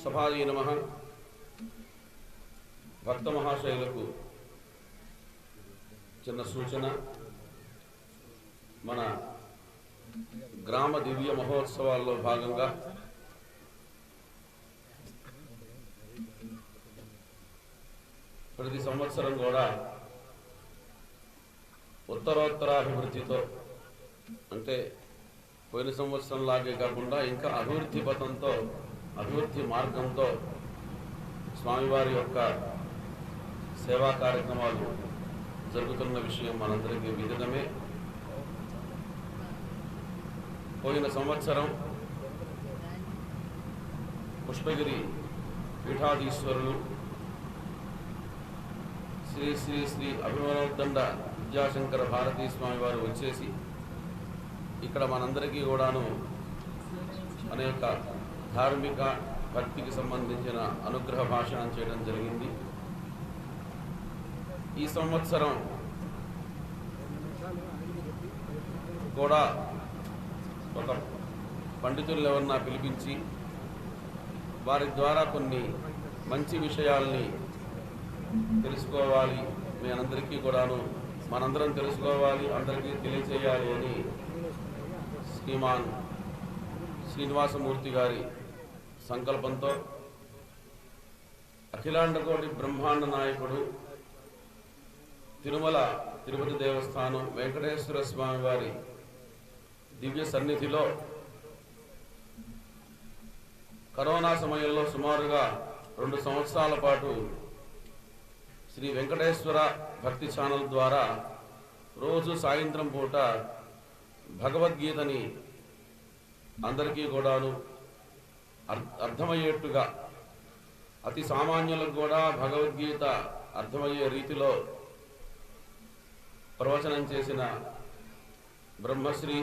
సభాయ నమః. భక్త మహాశయులకు చిన్న సూచన. మన గ్రామ దివ్య మహోత్సవాల్లో భాగంగా ప్రతి సంవత్సరం కూడా ఉత్తరోత్తరాభివృద్ధితో, అంటే పోయిన సంవత్సరం లాగే కాకుండా ఇంకా అభివృద్ధి పథంతో, అభివృద్ధి మార్గంతో స్వామివారి యొక్క సేవా కార్యక్రమాలు జరుగుతున్న విషయం మనందరికీ విదితమే. పోయిన సంవత్సరం పుష్పగిరి పీఠాధీశ్వరులు శ్రీ శ్రీ శ్రీ అభినవోద్దండ విద్యాశంకర భారతీ స్వామి వారు వచ్చేసి ఇక్కడ మనందరికీ కూడాను అనేక ధార్మిక భక్తికి సంబంధించిన అనుగ్రహ భాషణం చేయడం జరిగింది. ఈ సంవత్సరం కూడా ఒక పండితులను ఎవరన్నా పిలిపించి వారి ద్వారా కొన్ని మంచి విషయాల్ని తెలుసుకోవాలి, మీ అందరికీ కూడాను మనందరం తెలుసుకోవాలి, అందరికీ తెలియచేయాలి అని శ్రీమాన్ శ్రీనివాసమూర్తి గారి సంకల్పంతో అఖిలాండకోటి బ్రహ్మాండ నాయకుడు, తిరుమల తిరుపతి దేవస్థానం వెంకటేశ్వర స్వామి వారి దివ్య సన్నిధిలో కరోనా సమయంలో సుమారుగా 2 సంవత్సరాల పాటు శ్రీ వెంకటేశ్వర భక్తి ఛానల్ ద్వారా రోజు సాయంత్రం పూట భగవద్గీతని అందరికీ కూడాను అర్థమయ్యేట్టుగా, అతి సామాన్యులకు కూడా భగవద్గీత అర్థమయ్యే రీతిలో ప్రవచనం చేసిన బ్రహ్మశ్రీ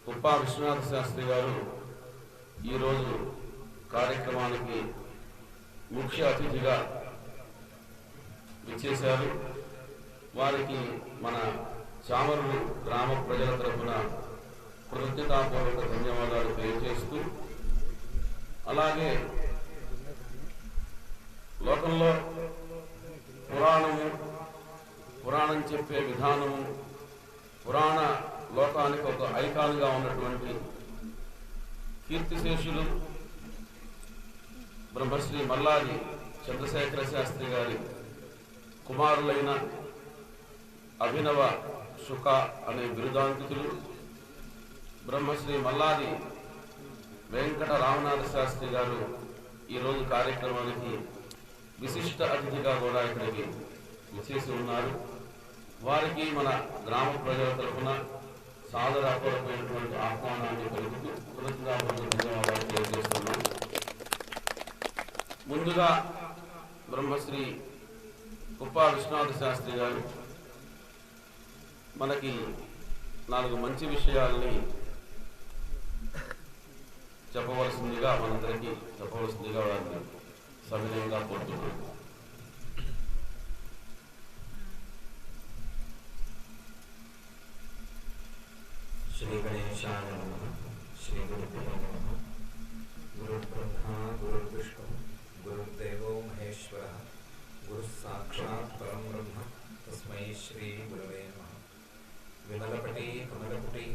కుప్పా విశ్వనాథ శాస్త్రి గారు ఈరోజు కార్యక్రమానికి ముఖ్య అతిథిగా విచ్చేశారు. వారికి మన చామరులు గ్రామ ప్రజల తరఫున కృతజ్ఞతాపూర్వక ధన్యవాదాలు తెలియజేస్తూ, అలాగే లోకంలో పురాణం చెప్పే విధానము, పురాణ లోకానికి ఒక ఐకాన్గా ఉన్నటువంటి కీర్తిశేషులు బ్రహ్మశ్రీ మల్లాది చంద్రశేఖర శాస్త్రి గారి కుమారులైన అభినవ శుక అనే బిరుదాంకితులు బ్రహ్మశ్రీ మల్లాది వెంకట రామనాథ శాస్త్రి గారు ఈరోజు కార్యక్రమానికి విశిష్ట అతిథిగా కూడా ఇక్కడికి విచ్చేసి ఉన్నారు. వారికి మన గ్రామ ప్రజల తరఫున సాదరపూర్వకమైనటువంటి ఆహ్వానాన్ని పలుకుతూ కృతజ్ఞతాపూర్వక ధన్యవాదాలు తెలియజేస్తున్నాం. ముందుగా బ్రహ్మశ్రీ కుప్పా విశ్వనాథ శాస్త్రి గారు మనకి 4 మంచి విషయాల్ని చెప్పవలసిందిగా, మనందరికీ చెప్పవలసిందిగా వారిని సవినయంగా కోరుతున్నాను. श्री गणेशाय नमः. श्री गुरुभ्यो नमः. गुरुर्ब्रह्मा गुरुर्विष्णु गुरुर्देवो महेश्वरः. गुरुः साक्षात् परं ब्रह्म. तस्मै श्री गुरवे नमः. विमलपटी कमलपुटी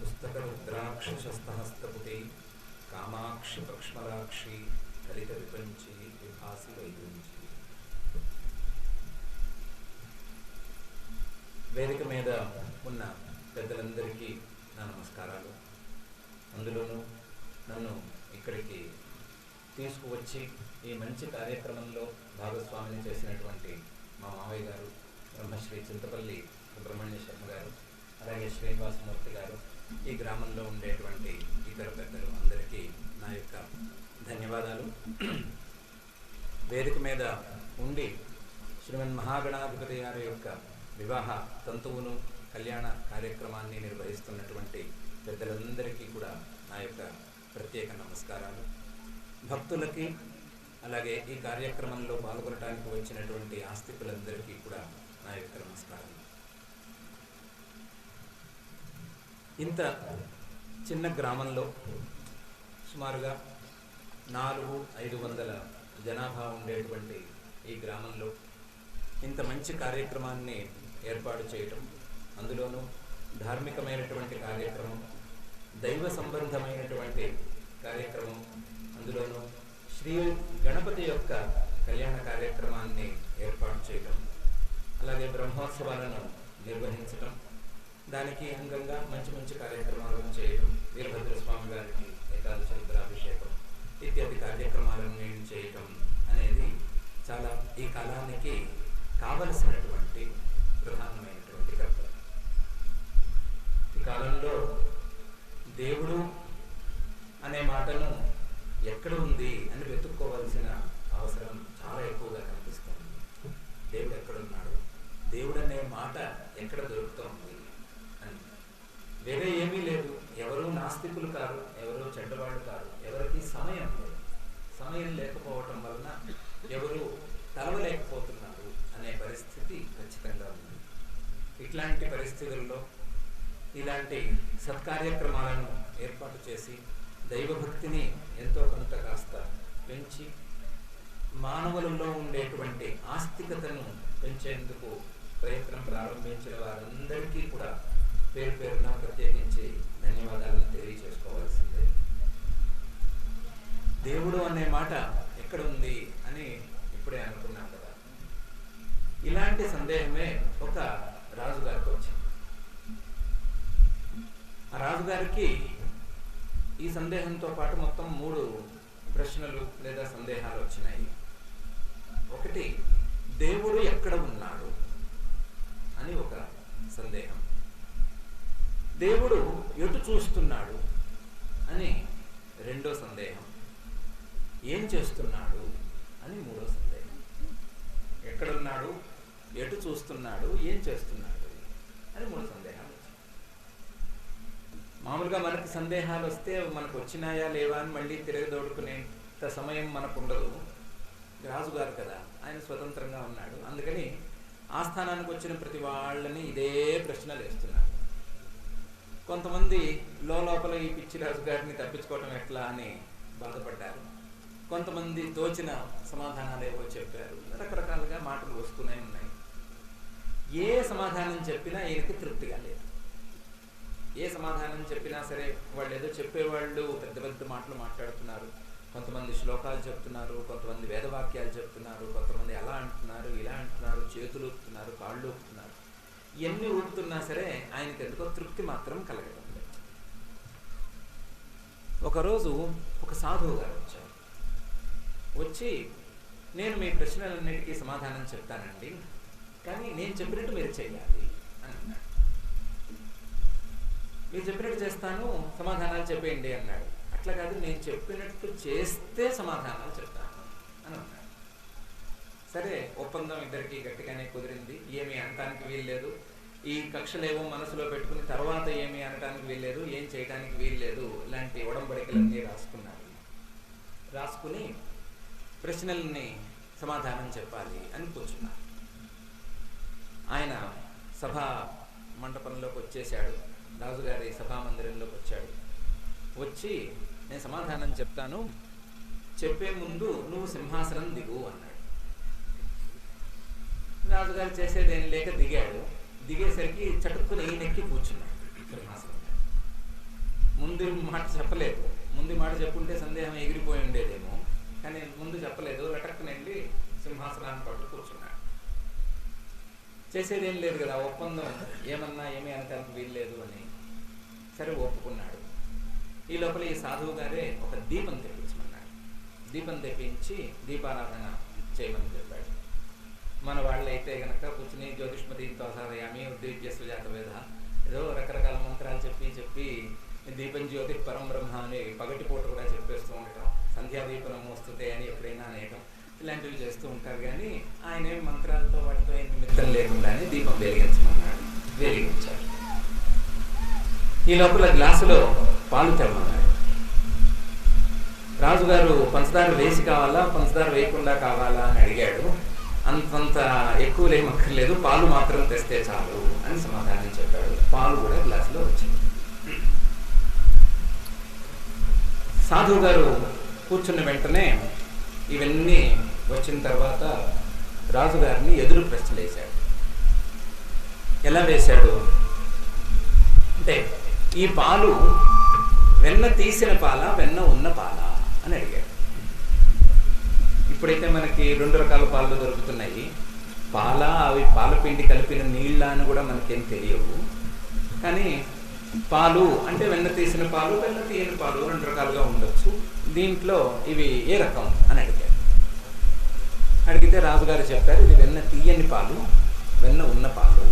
पुस्तकरुद्राक्षशस्तहस्तपुटी कामाक्षि पक्ष्मलाक्षी कलितविपञ्ची विभासि वैकुंची. వేదిక మీద ఉన్న పెద్దలందరికీ నా నమస్కారాలు. అందులోనూ నన్ను ఇక్కడికి తీసుకువచ్చి ఈ మంచి కార్యక్రమంలో భాగస్వామిని చేసినటువంటి మా మావయ్య గారు బ్రహ్మశ్రీ చింతపల్లి సుబ్రహ్మణ్య శర్మ గారు, అలాగే శ్రీనివాసమూర్తి గారు, ఈ గ్రామంలో ఉండేటువంటి ఇతర పెద్దలు అందరికీ నా యొక్క ధన్యవాదాలు. వేదిక మీద ఉండి శ్రీమన్ మహాగణాధిపతి గారి యొక్క వివాహ తంతువును, కళ్యాణ కార్యక్రమాన్ని నిర్వహిస్తున్నటువంటి పెద్దలందరికీ కూడా నా యొక్క ప్రత్యేక నమస్కారాలు. భక్తులకి, అలాగే ఈ కార్యక్రమంలో పాల్గొనడానికి వచ్చినటువంటి ఆస్తికులందరికీ కూడా నా యొక్క నమస్కారాలు. ఇంత చిన్న గ్రామంలో సుమారుగా 400-500 జనాభా ఉండేటువంటి ఈ గ్రామంలో ఇంత మంచి కార్యక్రమాన్ని ఏర్పాటు చేయటం, అందులోనూ ధార్మికమైనటువంటి కార్యక్రమం, దైవ సంబంధమైనటువంటి కార్యక్రమం, అందులోనూ శ్రీ గణపతి యొక్క కళ్యాణ కార్యక్రమాన్ని ఏర్పాటు చేయటం, అలాగే బ్రహ్మోత్సవాలను నిర్వహించటం, దానికి అంగంగా మంచి మంచి కార్యక్రమాలను చేయటం, వీరభద్రస్వామి గారికి ఏకాదశి రుద్రాభిషేకం ఇత్యాది కార్యక్రమాలను నేను చేయటం అనేది చాలా ఈ కాలానికి కావలసినటువంటి ప్రధానమైనటువంటి కర్తవ్యం. ఈ కాలంలో దేవుడు అనే మాటను ఎక్కడ ఉంది అని వెతుక్కోవాల్సిన అవసరం చాలా ఎక్కువగా కనిపిస్తుంది. దేవుడు ఎక్కడున్నాడు, దేవుడు అనే మాట ఎక్కడ దొరుకుతుంది అని. వేరే ఏమీ లేదు. ఎవరు నాస్తికులు కారు, ఎవరు చెడ్డవాళ్ళు కారు, ఎవరికి సమయం లేదు. సమయం లేకపోవటం వలన ఎవరు తలవలేకపోతున్నారు అనే పరిస్థితి ఖచ్చితంగా ఉంది. ఇట్లాంటి పరిస్థితుల్లో ఇలాంటి సత్కార్యక్రమాలను ఏర్పాటు చేసి దైవభక్తిని ఎంతో కొంత కాస్త పెంచి మానవులలో ఉండేటువంటి ఆస్తికతను పెంచేందుకు ప్రయత్నం ప్రారంభించిన వారందరికీ కూడా పేరు పేరున ప్రత్యేకించి ధన్యవాదాలను తెలియజేసుకోవాల్సిందే. దేవుడు అనే మాట ఎక్కడ ఉంది అని ఇప్పుడే అనుకున్నాం కదా. ఇలాంటి సందేహమే ఒక రాజుగారికి వచ్చింది. ఆ రాజుగారికి ఈ సందేహంతో పాటు మొత్తం 3 ప్రశ్నలు లేదా సందేహాలు వచ్చినాయి. ఒకటి, దేవుడు ఎక్కడ ఉన్నాడు అని ఒక సందేహం. దేవుడు ఎటు చూస్తున్నాడు అని రెండో సందేహం. ఏం చేస్తున్నాడు అని మూడో సందేహం. ఎక్కడున్నాడు, ఎటు చూస్తున్నాడు, ఏం చేస్తున్నాడు అని 3 సందేహాలు. మామూలుగా మనకి సందేహాలు వస్తే మనకు వచ్చినాయా లేవా అని మళ్ళీ తిరగదోడుకునేంత సమయం మనకు ఉండదు. రాజుగారు కదా, ఆయన స్వతంత్రంగా ఉన్నాడు. అందుకని ఆస్థానానికి వచ్చిన ప్రతి వాళ్ళని ఇదే ప్రశ్నలు వేస్తున్నారు. కొంతమంది లోపల ఈ పిచ్చి రాజు గారిని తప్పించుకోవటం ఎట్లా అని బాధపడ్డారు. కొంతమంది తోచిన సమాధానాలు ఏవో చెప్పారు. రకరకాలుగా మాటలు వస్తూనే ఉన్నాయి. ఏ సమాధానం చెప్పినా ఈయనకి తృప్తిగా లేదు. ఏ సమాధానం చెప్పినా సరే వాళ్ళు ఏదో చెప్పేవాళ్ళు పెద్ద పెద్ద మాటలు మాట్లాడుతున్నారు. కొంతమంది శ్లోకాలు చెప్తున్నారు, కొంతమంది వేదవాక్యాలు చెప్తున్నారు, కొంతమంది అలా అంటున్నారు, ఇలా అంటున్నారు, చేతులు ఊపుతున్నారు, కాళ్ళు ఊపుతున్నారు. ఇవన్నీ ఊపుతున్నా సరే ఆయనకి ఎందుకో తృప్తి మాత్రం కలగడం లేదు. ఒకరోజు ఒక సాధువు గారు వచ్చారు. వచ్చి, నేను మీ ప్రశ్నలన్నిటికీ సమాధానం చెప్తానండి, కానీ నేను చెప్పినట్టు మీరు చేయాలి అని అన్నాడు. మీరు చెప్పినట్టు చేస్తాను, సమాధానాలు చెప్పేయండి అన్నాడు. అట్లా కాదు, నేను చెప్పినట్టు చేస్తే సమాధానాలు చెప్తాను అని అన్నాడు. సరే, ఒప్పందం ఇద్దరికి గట్టిగానే కుదిరింది. ఏమీ అనటానికి వీల్లేదు. ఈ కక్షలేవో మనసులో పెట్టుకుని తర్వాత ఏమీ అనటానికి వీల్లేదు, ఏం చేయడానికి వీల్లేదు. ఇలాంటి ఒడంబడికలన్నీ రాసుకున్నారు. రాసుకుని ప్రశ్నల్ని సమాధానం చెప్పాలి అని కూర్చున్నారు. ఆయన సభా మండపంలోకి వచ్చేసాడు. రాజుగారి సభామందిరంలోకి వచ్చాడు. వచ్చి, నేను సమాధానం చెప్తాను, చెప్పే ముందు నువ్వు సింహాసనం దిగు అన్నాడు. రాజుగారు చేసేదేం లేక దిగాడు. దిగేసరికి చటుక్కుని ఈయనెక్కి కూర్చున్నాడు సింహాసనం. ముందు మాట చెప్పలేదు. ముందు మాట చెప్పుంటే సందేహం ఎగిరిపోయి ఉండేదేమో, కానీ ముందు చెప్పలేదు. లటక్కుని వెళ్ళి సింహాసనాన్ని పట్టు కూర్చున్నాడు. చేసేదేం లేదు కదా, ఒప్పందం ఏమన్నా ఏమీ అనటానికి వీల్లేదు అని. సరే, ఒప్పుకున్నాడు. ఈ లోపల ఈ సాధువు గారే ఒక దీపం తెప్పించమన్నాడు. దీపం తెప్పించి దీపారాధన చేయమని చెప్పాడు. మన వాళ్ళైతే గనక కూర్చుని జ్యోతిష్మతి తోసాదయామి ఉద్దేశ్య సుజాత వేద ఏదో రకరకాల మంత్రాలు చెప్పి దీపం జ్యోతి పరం బ్రహ్మ అని పగటిపూట కూడా చెప్పేస్తూ ఉండటం, సంధ్యాదీపనం వస్తుంది అని ఎప్పుడైనా అనేయటం, ఇలాంటివి చేస్తూ ఉంటారు. కానీ ఆయన ఏం మంత్రాలతో వాటితో ఏం నిమిత్తం లేకుండానే దీపం వెలిగించమన్నాడు. వెలిగించాడు. ఈ లోపల గ్లాసులో పాలు తెమ్మన్నాడు. రాజుగారు పంచదార వేసి కావాలా, పంచదార వేయకుండా కావాలా అని అడిగాడు. అంతంత ఎక్కువలేమక్కర్లేదు, పాలు మాత్రం తెస్తే చాలు అని సమాధానం చెప్పాడు. పాలు కూడా గ్లాసులో వచ్చింది. సాధువు గారు కూర్చున్న వెంటనే ఇవన్నీ వచ్చిన తర్వాత రాజుగారిని ఎదురు ప్రశ్నలు వేశాడు. ఎలా వేశాడు అంటే, ఈ పాలు వెన్న తీసిన పాల, వెన్న ఉన్న పాల అని అడిగాడు. ఇప్పుడైతే మనకి 2 రకాల పాలు దొరుకుతున్నాయి. పాల, అవి పాలపిండి కలిపిన నీళ్ళ అని కూడా మనకేం తెలియవు. కానీ పాలు అంటే వెన్న తీసిన పాలు, వెన్న తీయని పాలు 2 రకాలుగా ఉండొచ్చు. దీంట్లో ఇవి ఏ రకం అని అడిగారు. అడిగితే రాజుగారు చెప్పారు, ఇది వెన్న తీయని పాలు, వెన్న ఉన్న పాలు.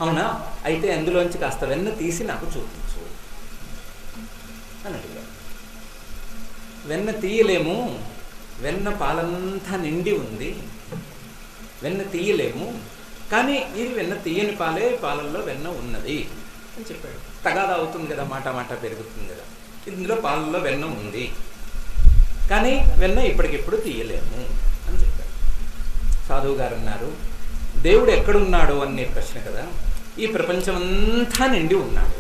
అవునా, అయితే అందులోంచి కాస్త వెన్న తీసి నాకు చూపించు అని అడిగారు. వెన్న తీయలేము, వెన్న పాలంతా నిండి ఉంది, వెన్న తీయలేము, కానీ ఇది వెన్న తీయని పాలే, పాలల్లో వెన్న ఉన్నది అని చెప్పాడు. తగాదా అవుతుంది కదా, మాట మాట పెరుగుతుంది కదా. ఇందులో పాలల్లో వెన్న ఉంది, కానీ వెన్న ఇప్పటికిప్పుడు తీయలేము అని చెప్పాడు. సాధువు గారు అన్నారు, దేవుడు ఎక్కడున్నాడు అనే ప్రశ్న కదా, ఈ ప్రపంచమంతా నిండి ఉన్నాడు.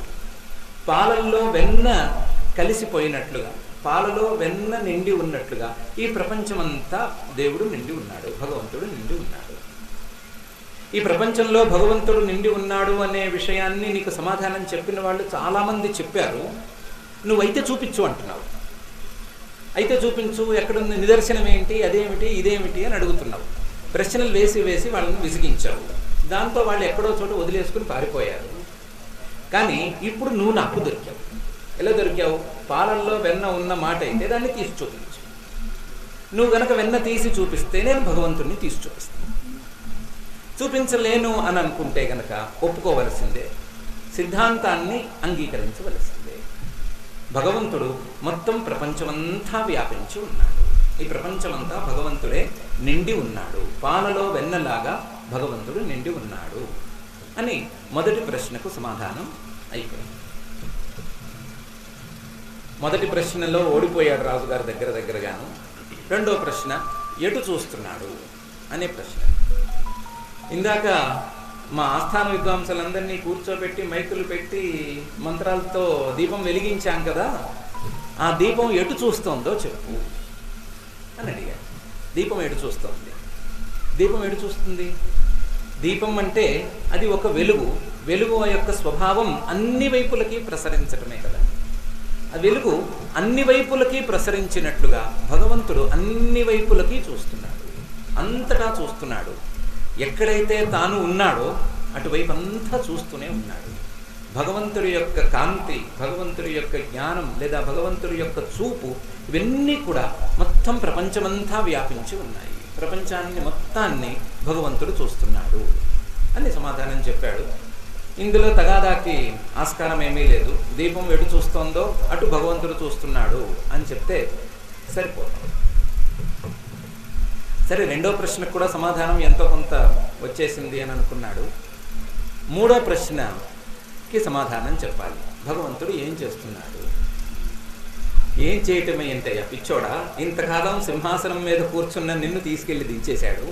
పాలల్లో వెన్న కలిసిపోయినట్లుగా, పాలలో వెన్న నిండి ఉన్నట్లుగా ఈ ప్రపంచమంతా దేవుడు నిండి ఉన్నాడు, భగవంతుడు నిండి ఉన్నాడు. ఈ ప్రపంచంలో భగవంతుడు నిండి ఉన్నాడు అనే విషయాన్ని నీకు సమాధానం చెప్పిన వాళ్ళు చాలామంది చెప్పారు. నువ్వైతే చూపించు అంటున్నావు. అయితే చూపించు, ఎక్కడుంది, నిదర్శనం ఏంటి, అదేమిటి, ఇదేమిటి అని అడుగుతున్నావు. ప్రశ్నలు వేసి వేసి వాళ్ళని విసిగించావు. దాంతో వాళ్ళు ఎక్కడో చోట వదిలేసుకుని పారిపోయారు. కానీ ఇప్పుడు నువ్వు నాకు దొరికావు. ఎలా దొరికావు? పాలల్లో వెన్న ఉన్న మాట అయితే దాన్ని తీసి చూపించు. నువ్వు గనక వెన్న తీసి చూపిస్తే నేను భగవంతుడిని తీసి చూపిస్తాను. చూపించలేను అని అనుకుంటే గనక ఒప్పుకోవలసిందే, సిద్ధాంతాన్ని అంగీకరించవలసిందే. భగవంతుడు మొత్తం ప్రపంచమంతా వ్యాపించి ఉన్నాడు. ఈ ప్రపంచమంతా భగవంతుడే నిండి ఉన్నాడు. పాలలో వెన్నలాగా భగవంతుడు నిండి ఉన్నాడు అని మొదటి ప్రశ్నకు సమాధానం అయిపోయింది. మొదటి ప్రశ్నలో ఓడిపోయాడు రాజుగారి దగ్గరగాను. రెండో ప్రశ్న, ఎటు చూస్తున్నాడు అనే ప్రశ్న. ఇందాక మా ఆస్థాన విద్వాంసులందరినీ కూర్చోబెట్టి మైకులు పెట్టి మంత్రాలతో దీపం వెలిగించాం కదా, ఆ దీపం ఎటు చూస్తోందో చెప్పు అని అడిగాడు. దీపం ఎటు చూస్తోంది? దీపం ఎటు చూస్తుంది? దీపం అంటే అది ఒక వెలుగు. వెలుగు యొక్క స్వభావం అన్ని వైపులకి ప్రసరించటమే కదా. ఆ వెలుగు అన్ని వైపులకి ప్రసరించినట్లుగా భగవంతుడు అన్ని వైపులకి చూస్తున్నాడు, అంతటా చూస్తున్నాడు. ఎక్కడైతే తాను ఉన్నాడో అటువైపు అంతా చూస్తూనే ఉన్నాడు. భగవంతుడి యొక్క కాంతి, భగవంతుడి యొక్క జ్ఞానం లేదా భగవంతుడి యొక్క చూపు, ఇవన్నీ కూడా మొత్తం ప్రపంచమంతా వ్యాపించి ఉన్నాయి. ప్రపంచాన్ని మొత్తాన్ని భగవంతుడు చూస్తున్నాడు అని సమాధానం చెప్పాడు. ఇందులో తగాదాకి ఆస్కారం ఏమీ లేదు. దీపం ఎటు చూస్తోందో అటు భగవంతుడు చూస్తున్నాడు అని చెప్తే సరిపోతుంది. సరే, రెండో ప్రశ్నకు కూడా సమాధానం ఎంతో కొంత వచ్చేసింది అని అనుకున్నాడు. మూడో ప్రశ్నకి సమాధానం చెప్పాలి. భగవంతుడు ఏం చేస్తున్నాడు? ఏం చేయటమే ఏంటయ్యా పిచ్చోడా, ఇంతకాలం సింహాసనం మీద కూర్చున్న నిన్ను తీసుకెళ్లి దించేశాడు.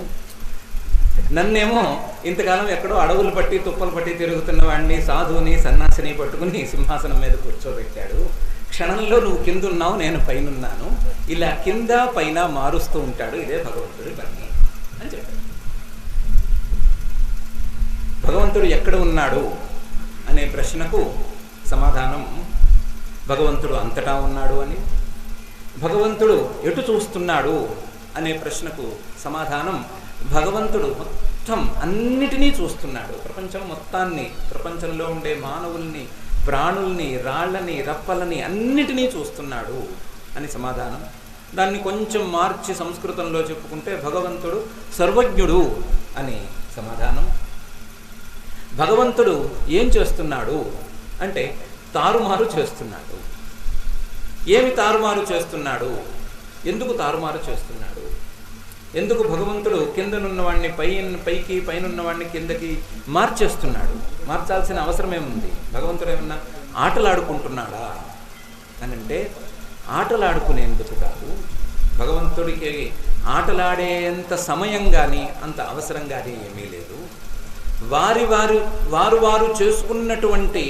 నన్నేమో ఇంతకాలం ఎక్కడో అడవులు పట్టి తుప్పలు పట్టి తిరుగుతున్న వాడిని, సాధువుని, సన్యాసిని పట్టుకుని సింహాసనం మీద కూర్చోబెట్టాడు. క్షణంలో నువ్వు కింద ఉన్నావు, నేను పైనున్నాను. ఇలా కింద పైన మారుస్తూ ఉంటాడు. ఇదే భగవంతుడి పని అని చెప్పాడు. భగవంతుడు ఎక్కడ ఉన్నాడు అనే ప్రశ్నకు సమాధానం భగవంతుడు అంతటా ఉన్నాడు అని. భగవంతుడు ఎటు చూస్తున్నాడు అనే ప్రశ్నకు సమాధానం భగవంతుడు మొత్తం అన్నిటినీ చూస్తున్నాడు. ప్రపంచం మొత్తాన్ని, ప్రపంచంలో ఉండే మానవుల్ని, ప్రాణుల్ని, రాళ్ళని, రప్పలని అన్నిటినీ చూస్తున్నాడు అని సమాధానం. దాన్ని కొంచెం మార్చి సంస్కృతంలో చెప్పుకుంటే భగవంతుడు సర్వజ్ఞుడు అని సమాధానం. భగవంతుడు ఏం చేస్తున్నాడు అంటే తారుమారు చేస్తున్నాడు. ఏమి తారుమారు చేస్తున్నాడు? ఎందుకు తారుమారు చేస్తున్నాడు? ఎందుకు భగవంతుడు కిందనున్నవాడిని పైకి, పైనున్నవాడిని కిందకి మార్చేస్తున్నాడు? మార్చాల్సిన అవసరం ఏముంది? భగవంతుడు ఏమన్నా ఆటలాడుకుంటున్నాడా అని అంటే ఆటలాడుకునేందుకు కాదు. భగవంతుడికి ఆటలాడేంత సమయం కానీ అంత అవసరం కానీ ఏమీ లేదు. వారు చేసుకున్నటువంటి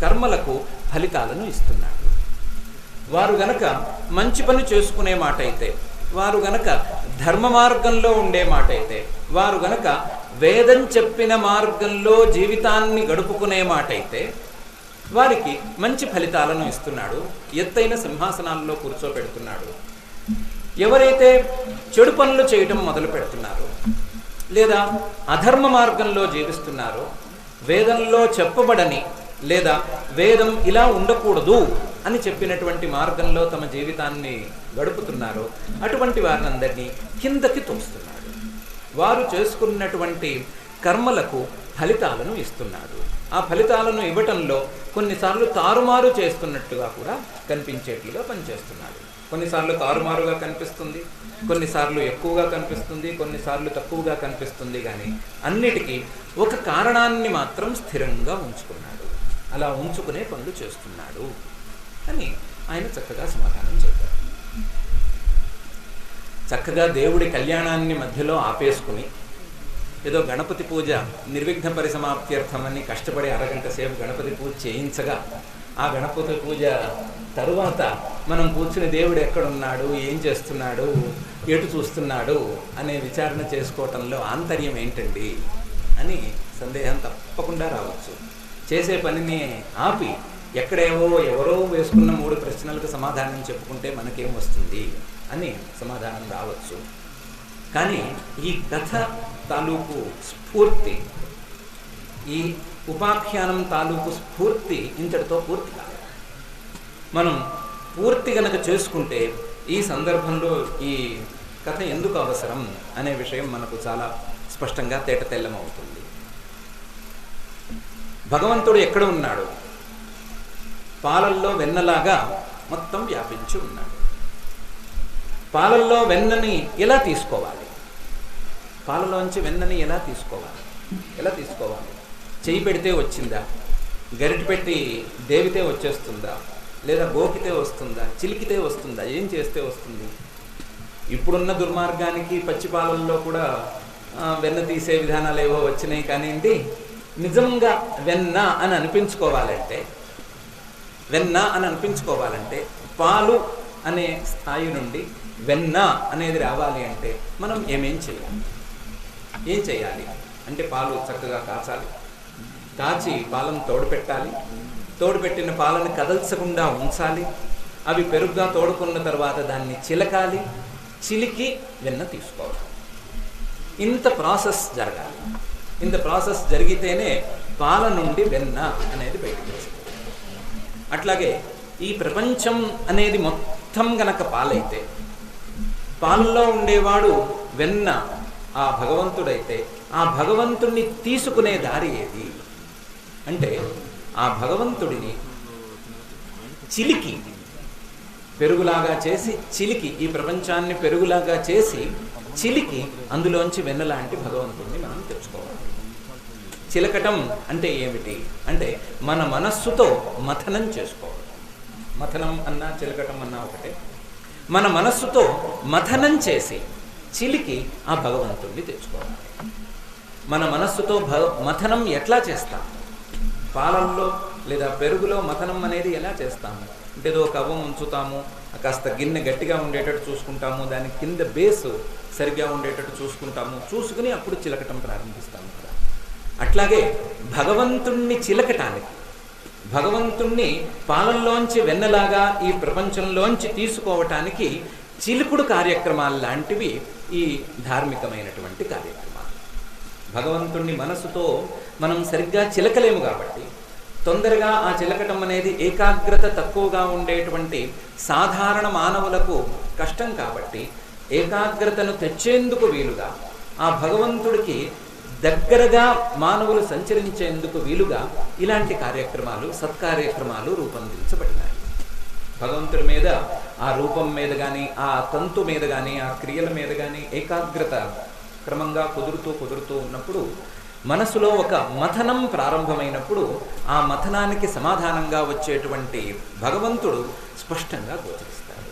కర్మలకు ఫలితాలను ఇస్తున్నాడు. వారు గనక మంచి పని చేసుకునే మాట అయితే, వారు గనక ధర్మ మార్గంలో ఉండే మాట అయితే, వారు గనక వేదం చెప్పిన మార్గంలో జీవితాన్ని గడుపుకునే మాట అయితే వారికి మంచి ఫలితాలను ఇస్తున్నాడు, ఎత్తైన సింహాసనాల్లో కూర్చోబెడుతున్నాడు. ఎవరైతే చెడు పనులు చేయటం మొదలు పెడుతున్నారో లేదా అధర్మ మార్గంలో జీవిస్తున్నారో, వేదంలో చెప్పబడని లేదా వేదం ఇలా ఉండకూడదు అని చెప్పినటువంటి మార్గంలో తమ జీవితాన్ని గడుపుతున్నారో అటువంటి వారినందరినీ కిందకి తోస్తున్నాడు. వారు చేసుకున్నటువంటి కర్మలకు ఫలితాలను ఇస్తున్నాడు. ఆ ఫలితాలను ఇవ్వటంలో కొన్నిసార్లు తారుమారు చేస్తున్నట్టుగా కూడా కనిపించేట్లుగా పనిచేస్తున్నాడు. కొన్నిసార్లు తారుమారుగా కనిపిస్తుంది, కొన్నిసార్లు ఎక్కువగా కనిపిస్తుంది, కొన్నిసార్లు తక్కువగా కనిపిస్తుంది. కానీ అన్నిటికీ ఒక కారణాన్ని మాత్రం స్థిరంగా ఉంచుకున్నాడు. అలా ఉంచుకునే పనులు చేస్తున్నాడు అని ఆయన చక్కగా సమాధానం చెప్పారు. చక్కగా దేవుడి కళ్యాణాన్ని మధ్యలో ఆపేసుకుని ఏదో గణపతి పూజ నిర్విఘ్న పరిసమాప్త్యర్థం అని కష్టపడి అరగంట సేపు గణపతి పూజ చేయించగా, ఆ గణపతి పూజ తరువాత మనం కూర్చుని దేవుడు ఎక్కడున్నాడు, ఏం చేస్తున్నాడు, ఎటు చూస్తున్నాడు అనే విచారణ చేసుకోవటంలో ఆంతర్యం ఏంటండి అని సందేహం తప్పకుండా రావచ్చు. చేసే పనిని ఆపి ఎక్కడేవో ఎవరో వేసుకున్న 3 ప్రశ్నలకు సమాధానం చెప్పుకుంటే మనకేం వస్తుంది అని సమాధానం రావచ్చు. కానీ ఈ కథ తాలూకు స్ఫూర్తి, ఈ ఉపాఖ్యానం తాలూకు స్ఫూర్తి ఇంతటితో పూర్తి కాదు. మనం పూర్తి గనక చేసుకుంటే ఈ సందర్భంలో ఈ కథ ఎందుకు అవసరం అనే విషయం మనకు చాలా స్పష్టంగా తేటతెల్లమవుతుంది. భగవంతుడు ఎక్కడ ఉన్నాడు? పాలల్లో వెన్నలాగా మొత్తం వ్యాపించి ఉన్నాడు. పాలల్లో వెన్నని ఎలా తీసుకోవాలి? పాలలోంచి వెన్నని ఎలా తీసుకోవాలి? చెయ్యి పెడితే వచ్చిందా? గరిటె పెట్టి దేవితే వచ్చేస్తుందా? లేదా గోకితే వస్తుందా? చిలికితే వస్తుందా? ఏం చేస్తే వస్తుంది? ఇప్పుడున్న దుర్మార్గానికి పచ్చి పాలల్లో కూడా వెన్న తీసే విధానాలు ఏవో వచ్చినాయి. కానివ్వండి, నిజంగా వెన్న అని అనిపించుకోవాలంటే పాలు అనే స్థాయి నుండి వెన్న అనేది రావాలి అంటే మనం ఏం చేయాలి అంటే పాలు చక్కగా కాచి పాలను తోడుపెట్టాలి. తోడుపెట్టిన పాలను కదల్చకుండా ఉంచాలి. అవి పెరుగుగా తోడుకున్న తర్వాత దాన్ని చిలకాలి. చిలికి వెన్న తీసుకోవాలి. ఇంత ప్రాసెస్ జరగాలి. ఇంత ప్రాసెస్ జరిగితేనే పాల నుండి వెన్న అనేది బయటకు వస్తుంది. అట్లాగే ఈ ప్రపంచం అనేది మొత్తం గనక పాలైతే, పాలలో ఉండేవాడు వెన్న ఆ భగవంతుడైతే, ఆ భగవంతుడిని తీసుకునే దారి ఏది అంటే ఆ భగవంతుడిని చిలికి పెరుగులాగా చేసి, ఈ ప్రపంచాన్ని పెరుగులాగా చేసి చిలికి అందులోంచి వెన్నలాంటి భగవంతుడిని మనం తెచ్చుకోవాలి. చిలకటం అంటే ఏమిటి అంటే మన మనస్సుతో మథనం చేసుకోవాలి. మథనం అన్నా చిలకటం అన్నా ఒకటే. మన మనస్సుతో మథనం చేసి చిలికి ఆ భగవంతుడిని తెచ్చుకోవాలి. మన మనస్సుతో మథనం ఎట్లా చేస్తాం? పాలల్లో లేదా పెరుగులో మథనం అనేది ఎలా చేస్తాము అంటే ఏదో కవ్వం ఉంచుతాము, కాస్త గిన్నె గట్టిగా ఉండేటట్టు చూసుకుంటాము, దాని కింద బేసు సరిగ్గా ఉండేటట్టు చూసుకుని అప్పుడు చిలకటం ప్రారంభిస్తాము కదా. అట్లాగే భగవంతుణ్ణి చిలకటానికి, భగవంతుణ్ణి పాలల్లోంచి వెన్నలాగా ఈ ప్రపంచంలోంచి తీసుకోవటానికి చిలుకుడు కార్యక్రమాలు లాంటివి ఈ ధార్మికమైనటువంటి కార్యక్రమాలు. భగవంతుణ్ణి మనసుతో మనం సరిగ్గా చిలకలేము కాబట్టి, తొందరగా ఆ చిలకటం అనేది ఏకాగ్రత తక్కువగా ఉండేటువంటి సాధారణ మానవులకు కష్టం కాబట్టి, ఏకాగ్రతను తెచ్చేందుకు వీలుగా, ఆ భగవంతుడికి దగ్గరగా మానవులు సంచరించేందుకు వీలుగా ఇలాంటి కార్యక్రమాలు, సత్కార్యక్రమాలు రూపొందించబడినాయి. భగవంతుడి మీద, ఆ రూపం మీద కానీ, ఆ తంతు మీద కానీ, ఆ క్రియల మీద కానీ ఏకాగ్రత క్రమంగా కుదురుతూ ఉన్నప్పుడు, మనసులో ఒక మథనం ప్రారంభమైనప్పుడు ఆ మథనానికి సమాధానంగా వచ్చేటువంటి భగవంతుడు స్పష్టంగా గోచరిస్తాడు.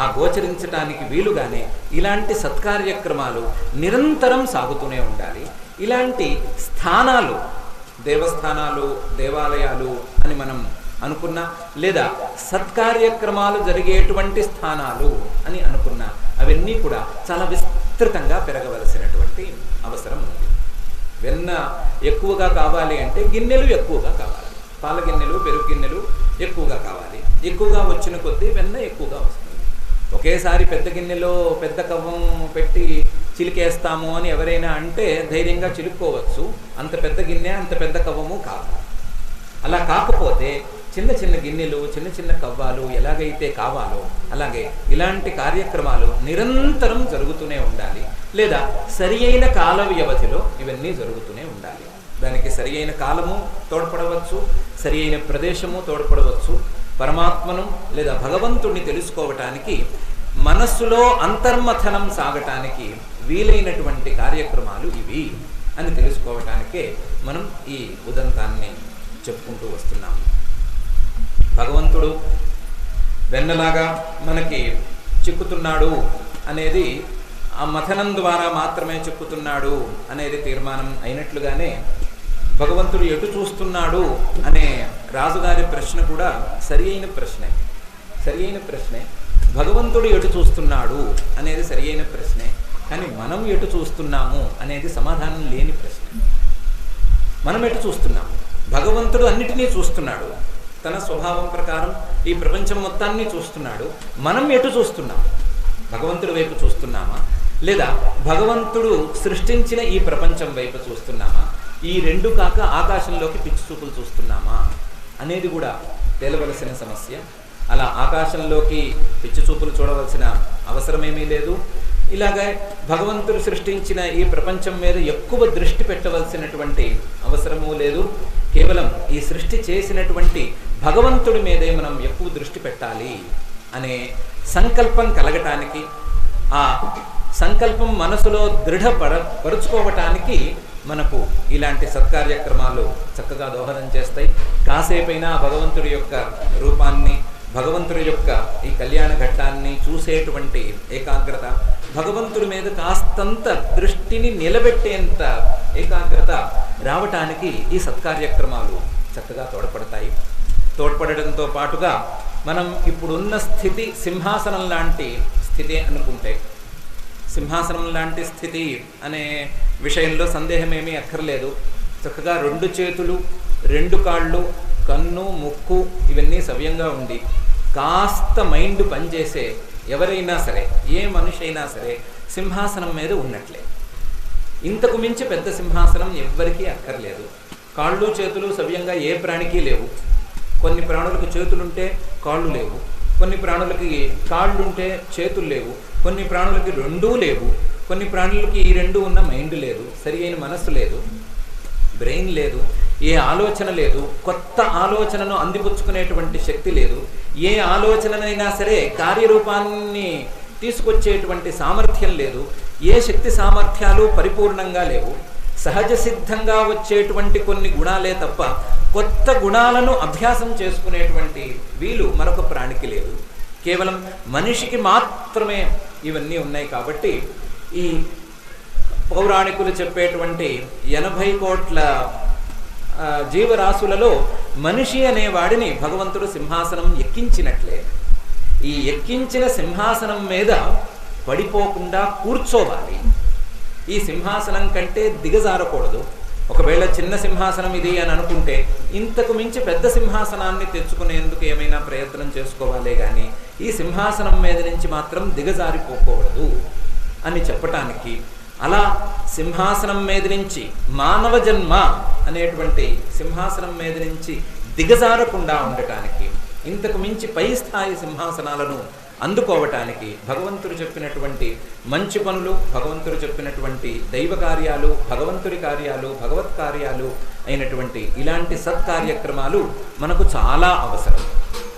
ఆ గోచరించటానికి వీలుగానే ఇలాంటి సత్కార్యక్రమాలు నిరంతరం సాగుతూనే ఉండాలి. ఇలాంటి స్థానాలు, దేవస్థానాలు, దేవాలయాలు అని మనం అనుకున్నా, లేదా సత్కార్యక్రమాలు జరిగేటువంటి స్థానాలు అని అనుకున్నా, అవన్నీ కూడా చాలా విస్తృతంగా పెరగవలసినటువంటి అవసరం ఉంది. వెన్న ఎక్కువగా కావాలి అంటే గిన్నెలు ఎక్కువగా కావాలి, పాల గిన్నెలు పెరుగు గిన్నెలు ఎక్కువగా కావాలి. ఎక్కువగా వచ్చిన కొద్దీ వెన్న ఎక్కువగా వస్తుంది. ఒకేసారి పెద్ద గిన్నెలో పెద్ద కవ్వం పెట్టి చిలికేస్తాము అని ఎవరైనా అంటే ధైర్యంగా చిలుక్కోవచ్చు. అంత పెద్ద గిన్నె అంత పెద్ద కవ్వము కాదు. అలా కాకపోతే చిన్న చిన్న గిన్నెలు చిన్న చిన్న కవ్వాలు ఎలాగైతే కావాలో అలాగే ఇలాంటి కార్యక్రమాలు నిరంతరం జరుగుతూనే ఉండాలి, లేదా సరి అయిన కాల వ్యవధిలో ఇవన్నీ జరుగుతూనే ఉండాలి. దానికి సరి అయిన కాలము తోడ్పడవచ్చు, సరి అయిన ప్రదేశము తోడ్పడవచ్చు. పరమాత్మను లేదా భగవంతుణ్ణి తెలుసుకోవటానికి, మనస్సులో అంతర్మథనం సాగటానికి వీలైనటువంటి కార్యక్రమాలు ఇవి అని తెలుసుకోవటానికే మనం ఈ ఉదంతాన్ని చెప్పుకుంటూ వస్తున్నాము. భగవంతుడు వెన్నలాగా మనకి చిక్కుతున్నాడు అనేది ఆ మథనం ద్వారా మాత్రమే చిక్కుతున్నాడు అనేది తీర్మానం అయినట్లుగానే, భగవంతుడు ఎటు చూస్తున్నాడు అనే రాజుగారి ప్రశ్న కూడా సరి అయిన ప్రశ్నే. భగవంతుడు ఎటు చూస్తున్నాడు అనేది సరి అయిన ప్రశ్నే, కానీ మనం ఎటు చూస్తున్నాము అనేది సమాధానం లేని ప్రశ్న. మనం ఎటు చూస్తున్నాము? భగవంతుడు అన్నిటినీ చూస్తున్నాడు, తన స్వభావం ప్రకారం ఈ ప్రపంచం మొత్తాన్ని చూస్తున్నాడు. మనం ఎటు చూస్తున్నాము? భగవంతుడి వైపు చూస్తున్నామా, లేదా భగవంతుడు సృష్టించిన ఈ ప్రపంచం వైపు చూస్తున్నామా? ఈ రెండు కాక ఆకాశంలోకి పిచ్చి చూపులు చూస్తున్నామా అనేది కూడా తేలవలసిన సమస్య. అలా ఆకాశంలోకి పిచ్చి చూపులు చూడవలసిన అవసరమేమీ లేదు. ఇలాగే భగవంతుడు సృష్టించిన ఈ ప్రపంచం మీద ఎక్కువ దృష్టి పెట్టవలసినటువంటి అవసరమూ లేదు. కేవలం ఈ సృష్టి చేసినటువంటి భగవంతుడి మీదే మనం ఎక్కువ దృష్టి పెట్టాలి అనే సంకల్పం కలగటానికి, ఆ సంకల్పం మనసులో దృఢపరచుకోవటానికి మనకు ఇలాంటి సత్కార్యక్రమాలు చక్కగా దోహదం చేస్తాయి. కాసేపైనా భగవంతుడి యొక్క రూపాన్ని, భగవంతుడి యొక్క ఈ కళ్యాణ ఘట్టాన్ని చూసేటువంటి ఏకాగ్రత, భగవంతుడి మీద కాస్తంత దృష్టిని నిలబెట్టేంత ఏకాగ్రత రావటానికి ఈ సత్కార్యక్రమాలు చక్కగా తోడ్పడడంతో పాటుగా మనం ఇప్పుడున్న స్థితి సింహాసనం లాంటి స్థితి అనుకుంటే, సింహాసనం లాంటి స్థితి అనే విషయంలో సందేహమేమీ అక్కర్లేదు. చక్కగా 2 చేతులు 2 కాళ్ళు కన్ను ముక్కు ఇవన్నీ సవ్యంగా ఉండి కాస్త మైండ్ పనిచేసే ఎవరైనా సరే, ఏ మనిషి అయినా సరే సింహాసనం మీద ఉన్నట్లే. ఇంతకు మించి పెద్ద సింహాసనం ఎవ్వరికీ అక్కర్లేదు. కాళ్ళు చేతులు సవ్యంగా ఏ ప్రాణికి లేవు. కొన్ని ప్రాణులకు చేతులుంటే కాళ్ళు లేవు, కొన్ని ప్రాణులకి కాళ్ళుంటే చేతులు లేవు, కొన్ని ప్రాణులకి 2 లేవు, కొన్ని ప్రాణులకి ఈ 2 ఉన్న మైండ్ లేదు, సరి అయిన మనస్సు లేదు, బ్రెయిన్ లేదు, ఏ ఆలోచన లేదు, కొత్త ఆలోచనను అందిపుచ్చుకునేటువంటి శక్తి లేదు. ఏ ఆలోచననైనా సరే కార్యరూపాన్ని తీసుకొచ్చేటువంటి సామర్థ్యం లేదు. ఏ శక్తి సామర్థ్యాలు పరిపూర్ణంగా లేవు. సహజ సిద్ధంగా వచ్చేటువంటి కొన్ని గుణాలే తప్ప కొత్త గుణాలను అభ్యాసం చేసుకునేటువంటి వీలు మరొక ప్రాణికి లేదు. కేవలం మనిషికి మాత్రమే ఇవన్నీ ఉన్నాయి. కాబట్టి ఈ పౌరాణికులు చెప్పేటువంటి 80 కోట్ల జీవరాశులలో మనిషి అనేవాడిని భగవంతుడు సింహాసనం ఎక్కించినట్లే. ఈ ఎక్కించిన సింహాసనం మీద పడిపోకుండా కూర్చోవాలి. ఈ సింహాసనం కంటే దిగజారకూడదు. ఒకవేళ చిన్న సింహాసనం ఇది అని అనుకుంటే ఇంతకు మించి పెద్ద సింహాసనాన్ని తెచ్చుకునేందుకు ఏమైనా ప్రయత్నం చేసుకోవాలే కానీ ఈ సింహాసనం మీద నుంచి మాత్రం దిగజారిపోకూడదు అని చెప్పటానికి, అలా సింహాసనం మీద నుంచి మానవ జన్మ అనేటువంటి సింహాసనం మీద నుంచి దిగజారకుండా ఉండటానికి, ఇంతకు మించి పై స్థాయి సింహాసనాలను అందుకోవటానికి భగవంతుడు చెప్పినటువంటి మంచి పనులు, భగవంతుడు చెప్పినటువంటి దైవ కార్యాలు, భగవంతుడి కార్యాలు, భగవత్ కార్యాలు అయినటువంటి ఇలాంటి సత్కార్యక్రమాలు మనకు చాలా అవసరం.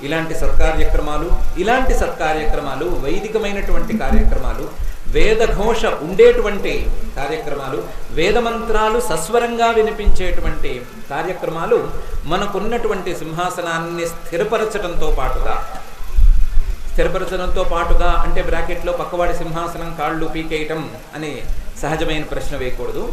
ఇలాంటి సత్కార్యక్రమాలు వైదికమైనటువంటి కార్యక్రమాలు, వేదఘోష ఉండేటువంటి కార్యక్రమాలు, వేదమంత్రాలు సస్వరంగా వినిపించేటువంటి కార్యక్రమాలు మనకున్నటువంటి సింహాసనాన్ని స్థిరపరచడంతో పాటుగా అంటే బ్రాకెట్లో పక్కవాడి సింహాసనం కాళ్ళు పీకేయటం అని సహజమైన ప్రశ్న వేయకూడదు.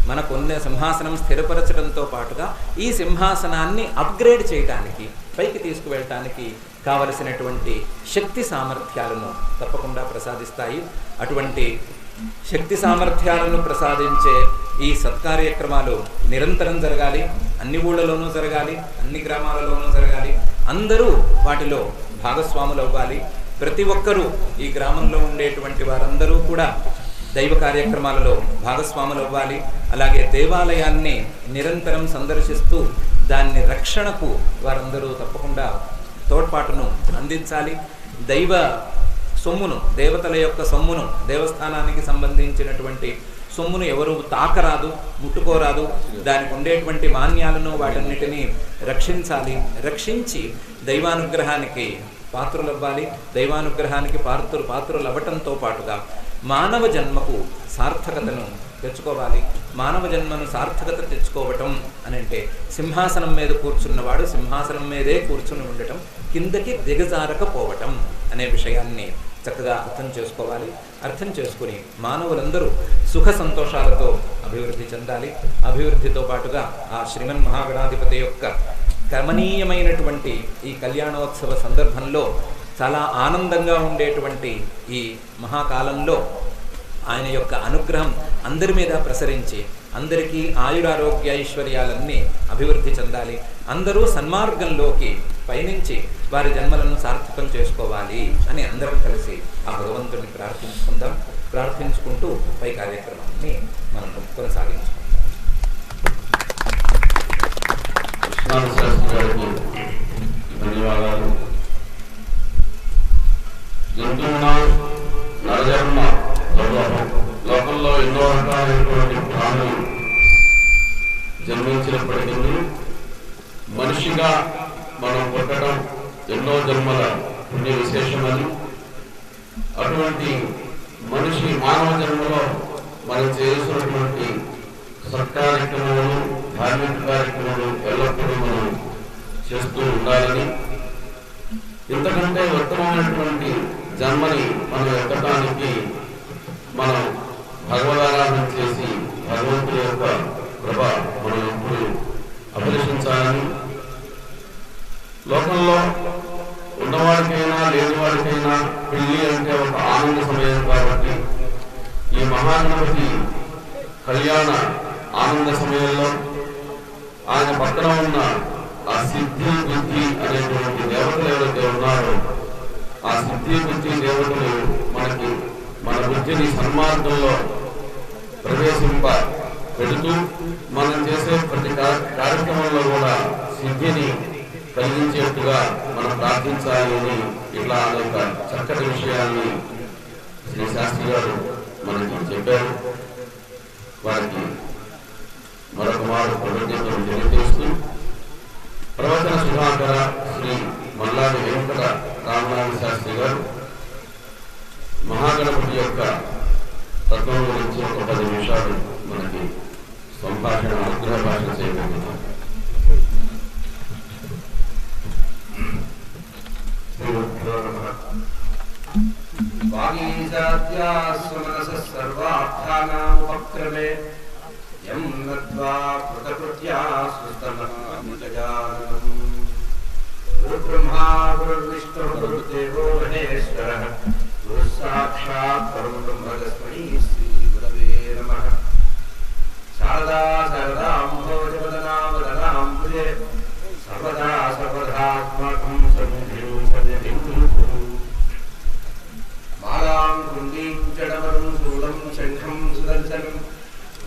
మనకున్న సింహాసనం స్థిరపరచడంతో పాటుగా ఈ సింహాసనాన్ని అప్గ్రేడ్ చేయటానికి, పైకి తీసుకువెళ్ళటానికి కావలసినటువంటి శక్తి సామర్థ్యాలను తప్పకుండా ప్రసాదిస్తాయి. అటువంటి శక్తి సామర్థ్యాలను ప్రసాదించే ఈ సత్కార్యక్రమాలు నిరంతరం జరగాలి. అన్ని ఊళ్ళలోనూ జరగాలి, అన్ని గ్రామాలలోనూ జరగాలి. అందరూ వాటిలో భాగస్వాములు అవ్వాలి. ప్రతి ఒక్కరూ ఈ గ్రామంలో ఉండేటువంటి వారందరూ కూడా దైవ కార్యక్రమాలలో భాగస్వాములు అవ్వాలి. అలాగే దేవాలయాన్ని నిరంతరం సందర్శిస్తూ దాన్ని రక్షణకు వారందరూ తప్పకుండా తోడ్పాటును అందించాలి. దైవ సొమ్మును, దేవతల యొక్క సొమ్మును, దేవస్థానానికి సంబంధించినటువంటి సొమ్మును ఎవరు తాకరాదు, ముట్టుకోరాదు. దానికి ఉండేటువంటి మాన్యాలను వాటన్నిటినీ రక్షించాలి. రక్షించి దైవానుగ్రహానికి పాత్రులవ్వాలి. దైవానుగ్రహానికి పాత్రులు అవ్వటంతో పాటుగా మానవ జన్మకు సార్థకతను తెచ్చుకోవాలి. మానవ జన్మను సార్థకత తెచ్చుకోవటం అని అంటే సింహాసనం మీద కూర్చున్నవాడు సింహాసనం మీదే కూర్చుని ఉండటం, కిందకి దిగజారకపోవటం అనే విషయాన్ని చక్కగా అర్థం చేసుకోవాలి. అర్థం చేసుకుని మానవులందరూ సుఖ సంతోషాలతో అభివృద్ధి చెందాలి. అభివృద్ధితో పాటుగా ఆ శ్రీమన్ మహాగణాధిపతి యొక్క కమనీయమైనటువంటి ఈ కళ్యాణోత్సవ సందర్భంలో చాలా ఆనందంగా ఉండేటువంటి ఈ మహాకాలంలో ఆయన యొక్క అనుగ్రహం అందరి మీద ప్రసరించి అందరికీ ఆయురారోగ్య ఐశ్వర్యాలన్నీ అభివృద్ధి చెందాలి. అందరూ సన్మార్గంలోకి పయనించి వారి జన్మలను సార్థకం చేసుకోవాలి అని అందరం కలిసి ఆ భగవంతుని ప్రార్థించుకుందాం. ప్రార్థించుకుంటూ పై కార్యక్రమాన్ని మనం కొనసాగించుకుందాం. ధన్యవాదాలు. నరజన్మ లోకంలో ఎన్నో రకాలైనటువంటి ప్రాణులు జన్మించినప్పటికీ మనిషిగా మనం పుట్టడం ఎన్నో జన్మల పుణ్య విశేషమని, అటువంటి మనిషి మానవ జన్మలో మనం చేస్తున్నటువంటి సత్కార్యక్రమాలు, ధార్మిక కార్యక్రమాలు ఎల్లప్పుడూ మనం చేస్తూ ఉండాలని, ఇంతకంటే ఉత్తమమైనటువంటి జన్మని మనం ఎత్తడానికి మనం భగవదారాధన చేసి భగవంతుడి యొక్క కృప మనం ఎప్పుడు అభిలషించాలని, లోకంలో ఉన్నవాడికైనా లేని వాడికైనా పెళ్లి అంటే ఒక ఆనంద సమయం కాబట్టి ఈ మహాగణపతి కళ్యాణ ఆనంద సమయంలో ఆయన పక్కన ఉన్న ఆ సిద్ధి బుద్ధి అనేటువంటి దేవతలు ఎవరైతే ఉన్నారో ఆ సిద్ధి బుద్ధి దేవతలు మనకి మన బుద్ధిని సన్మార్గంలో ప్రవేశింప పెడుతూ మనం చేసే ప్రతి కార్యక్రమంలో కూడా సిద్ధిని కలిగించేట్టుగా మనం ప్రార్థించాలి అని ఇట్లా అనేక చక్కటి విషయాన్ని శ్రీ శాస్త్రి గారు మనకి చెప్పారు. వారికి మరొక మారు కృతజ్ఞతలు తెలియజేస్తూ ప్రవచన సుధాకర శ్రీ మల్లాది వెంకట రామనాథ శాస్త్రి గారు మహాగణపతి యొక్క తత్వం గురించి ఒక 10 నిమిషాలు మనకి సంభాషణ అనుగ్రహ భాష చేయబోతున్నాం. సర్వార్థానాముపక్రమే యం నత్వా కృతకృత్యా సుస్తమః గురుబ్రహ్మా గురుర్విష్ణుః గురుదేవో మహేశ్వరః గురు సాక్షాత్ పరబ్రహ్మ తస్మై శ్రీ గురవే నమః. శారదా శారదాంభోజవదనావదనాం ప్రియ సర్వదా సర్వదాత్మకం సన్నిధిం సన్నిధిం కురు. మాలాం కుండీం జడవరం శూలం శంఖం సుదర్శనం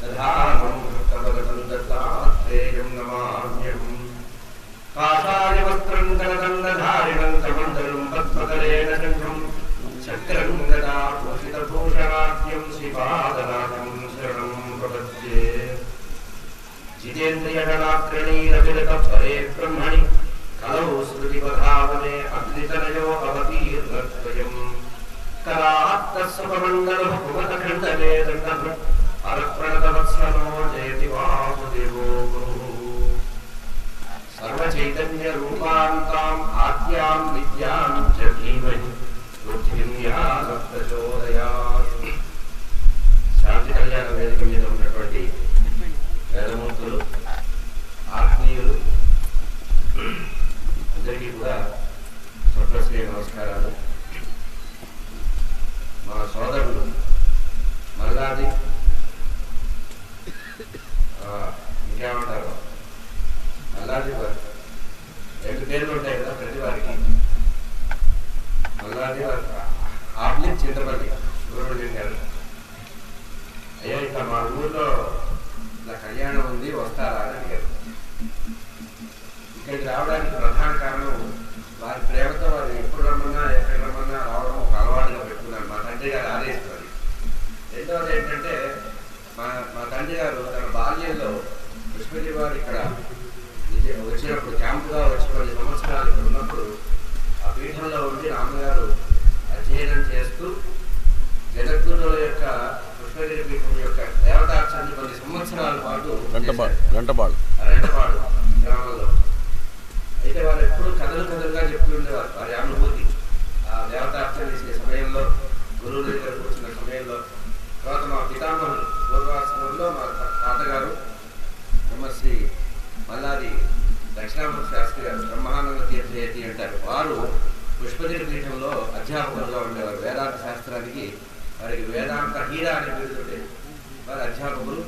దధానం కవలకం దత్తాత్రేయం నమామ్యహం. కాషాయ వస్త్రం కరదండధారిణం కమండలం పద్మకరేణ శంఖం చక్రం గదా భూషితభూషణాఖ్యం శ్రీపాదనాథం శరణం ప్రపద్యే. జితేంద్రియగణాగ్రణీరవిరత పరే బ్రహ్మణి కలౌ స్మృతిపధావనే అగ్నితనయో అవతీర్ణద్వయం. కరాత్తస్వమండలభువతఖండనే దండభృత్ అరప్రణతవత్సలో జయతి వాసుదేవో గురుః. సర్వచైతన్య రూపాంతాం ఆద్యాం విద్యాం చ ధీమహి శాంతి కళ్యాణ వేదిక మీద ఉన్నటువంటి వేదమూర్తులు, ఆత్మీయులు అందరికీ మల్లాది వారు 2 పేర్లు ఉంటాయి కదా ప్రతి వారికి. మల్లాది వారు ఆప్లి చింతపల్లి సుబ్రహ్మణ్యం గారు. అయ్యా ఇక మా ఊర్లో ఇలా కళ్యాణం ఉంది వస్తారా అని అడిగారు. ఇక్కడికి రావడానికి ప్రధాన కారణం వారి ప్రేమతో వారు ఎప్పుడు రమ్మన్నా ఎక్కడ రమ్మన్నా రావడం ఒక అలవాటుగా పెట్టుకున్నారు. మా తండ్రి గారు ఆదేశిస్తారు. రెండవది ఏంటంటే మా తండ్రి గారు తన బాల్యంలో పుష్పగిరి వారు ఇక్కడ వచ్చినప్పుడు క్యాంపుగా వచ్చి 10 సంవత్సరాలు ఇక్కడ ఉన్నప్పుడు ఆ పీఠంలో ఉండి నాన్నగారు అధ్యయనం చేస్తూ జగద్గురుల యొక్క పుష్పగిరి పీఠం యొక్క దేవతార్చనని 10 సంవత్సరాల పాటు రెంటపాడు గ్రామంలో. అయితే వారు ఎప్పుడు కథలుగా చెప్తూ ఉండేవారు వారి అనుభూతి. ఆ దేవతార్చన చేసే సమయంలో గురువుల దగ్గర కూర్చున్న సమయంలో. తర్వాత మా పితామహులు పూర్వాశ్రమంలో మా తాతగారు బ్రహ్మశ్రీ మల్లాది దక్షిణామూర్తి శాస్త్రి గారు బ్రహ్మానంద తీర్థయతి అంటారు. వారు పుష్పగిరి పీఠంలో అధ్యాపకులుగా ఉండేవారు. వేదాంత శాస్త్రానికి వారికి వేదాంత హీరా అనే పేరు ఉండేది. వారు అధ్యాపకులు.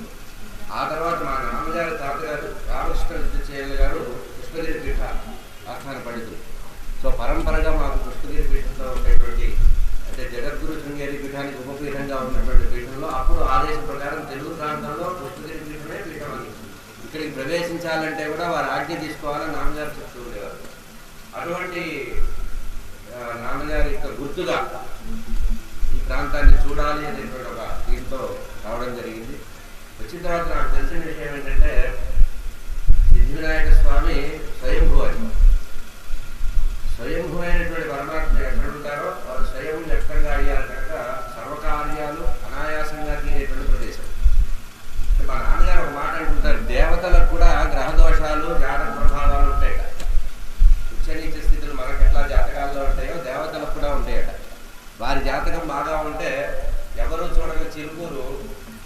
ఆ తర్వాత మా నాన్నగారు తాతగారు రామకృష్ణ విద్యచేయులు గారు పుష్పగిరి పీఠ ఆస్థాన పండితులు. సో పరంపరగా మాకు పుష్పగిరి పీఠంలో ఉండేటువంటి అంటే జగద్గురు శృంగేరి పీఠానికి ఉపపీఠంగా ఉన్నటువంటి పీఠంలో అప్పుడు ఆదేశం ప్రకారం తెలుగు ప్రాంతంలో పుష్పగిరి పీఠమే పీఠం అని. ఇక్కడికి ప్రవేశించాలంటే కూడా వారు ఆజ్ఞ తీసుకోవాలని నాన్నగారు చెప్తూ ఉండేవారు. అటువంటి నాన్నగారి యొక్క గుర్తుగా ఈ ప్రాంతాన్ని చూడాలి అనేటువంటి ఒక దీంతో రావడం జరిగింది. వచ్చిన తర్వాత నాకు తెలిసిన విషయం ఏంటంటే సిద్ధివినాయక స్వామి స్వయంభూ అని. స్వయంభూ అయినటువంటి పరమాత్మ ఎక్కడ ఉంటారో వారు స్వయం వ్యక్తంగా అయ్యారు కనుక సర్వకార్యాలు అనాయాసంగా తీరేటువంటి ప్రదేశం. మా నాన్నగారు ఒక మాట అంటుంటారు, దేవతలకు కూడా గ్రహ దోషాలు జాతక ప్రభావాలు ఉంటాయట. ఉచ్చనీచ స్థితులు మనకు ఎట్లా జాతకాల్లో ఉంటాయో దేవతలకు కూడా ఉంటాయట. వారి జాతకం బాగా ఉంటే ఎవరు చూడగా చిరుకూరు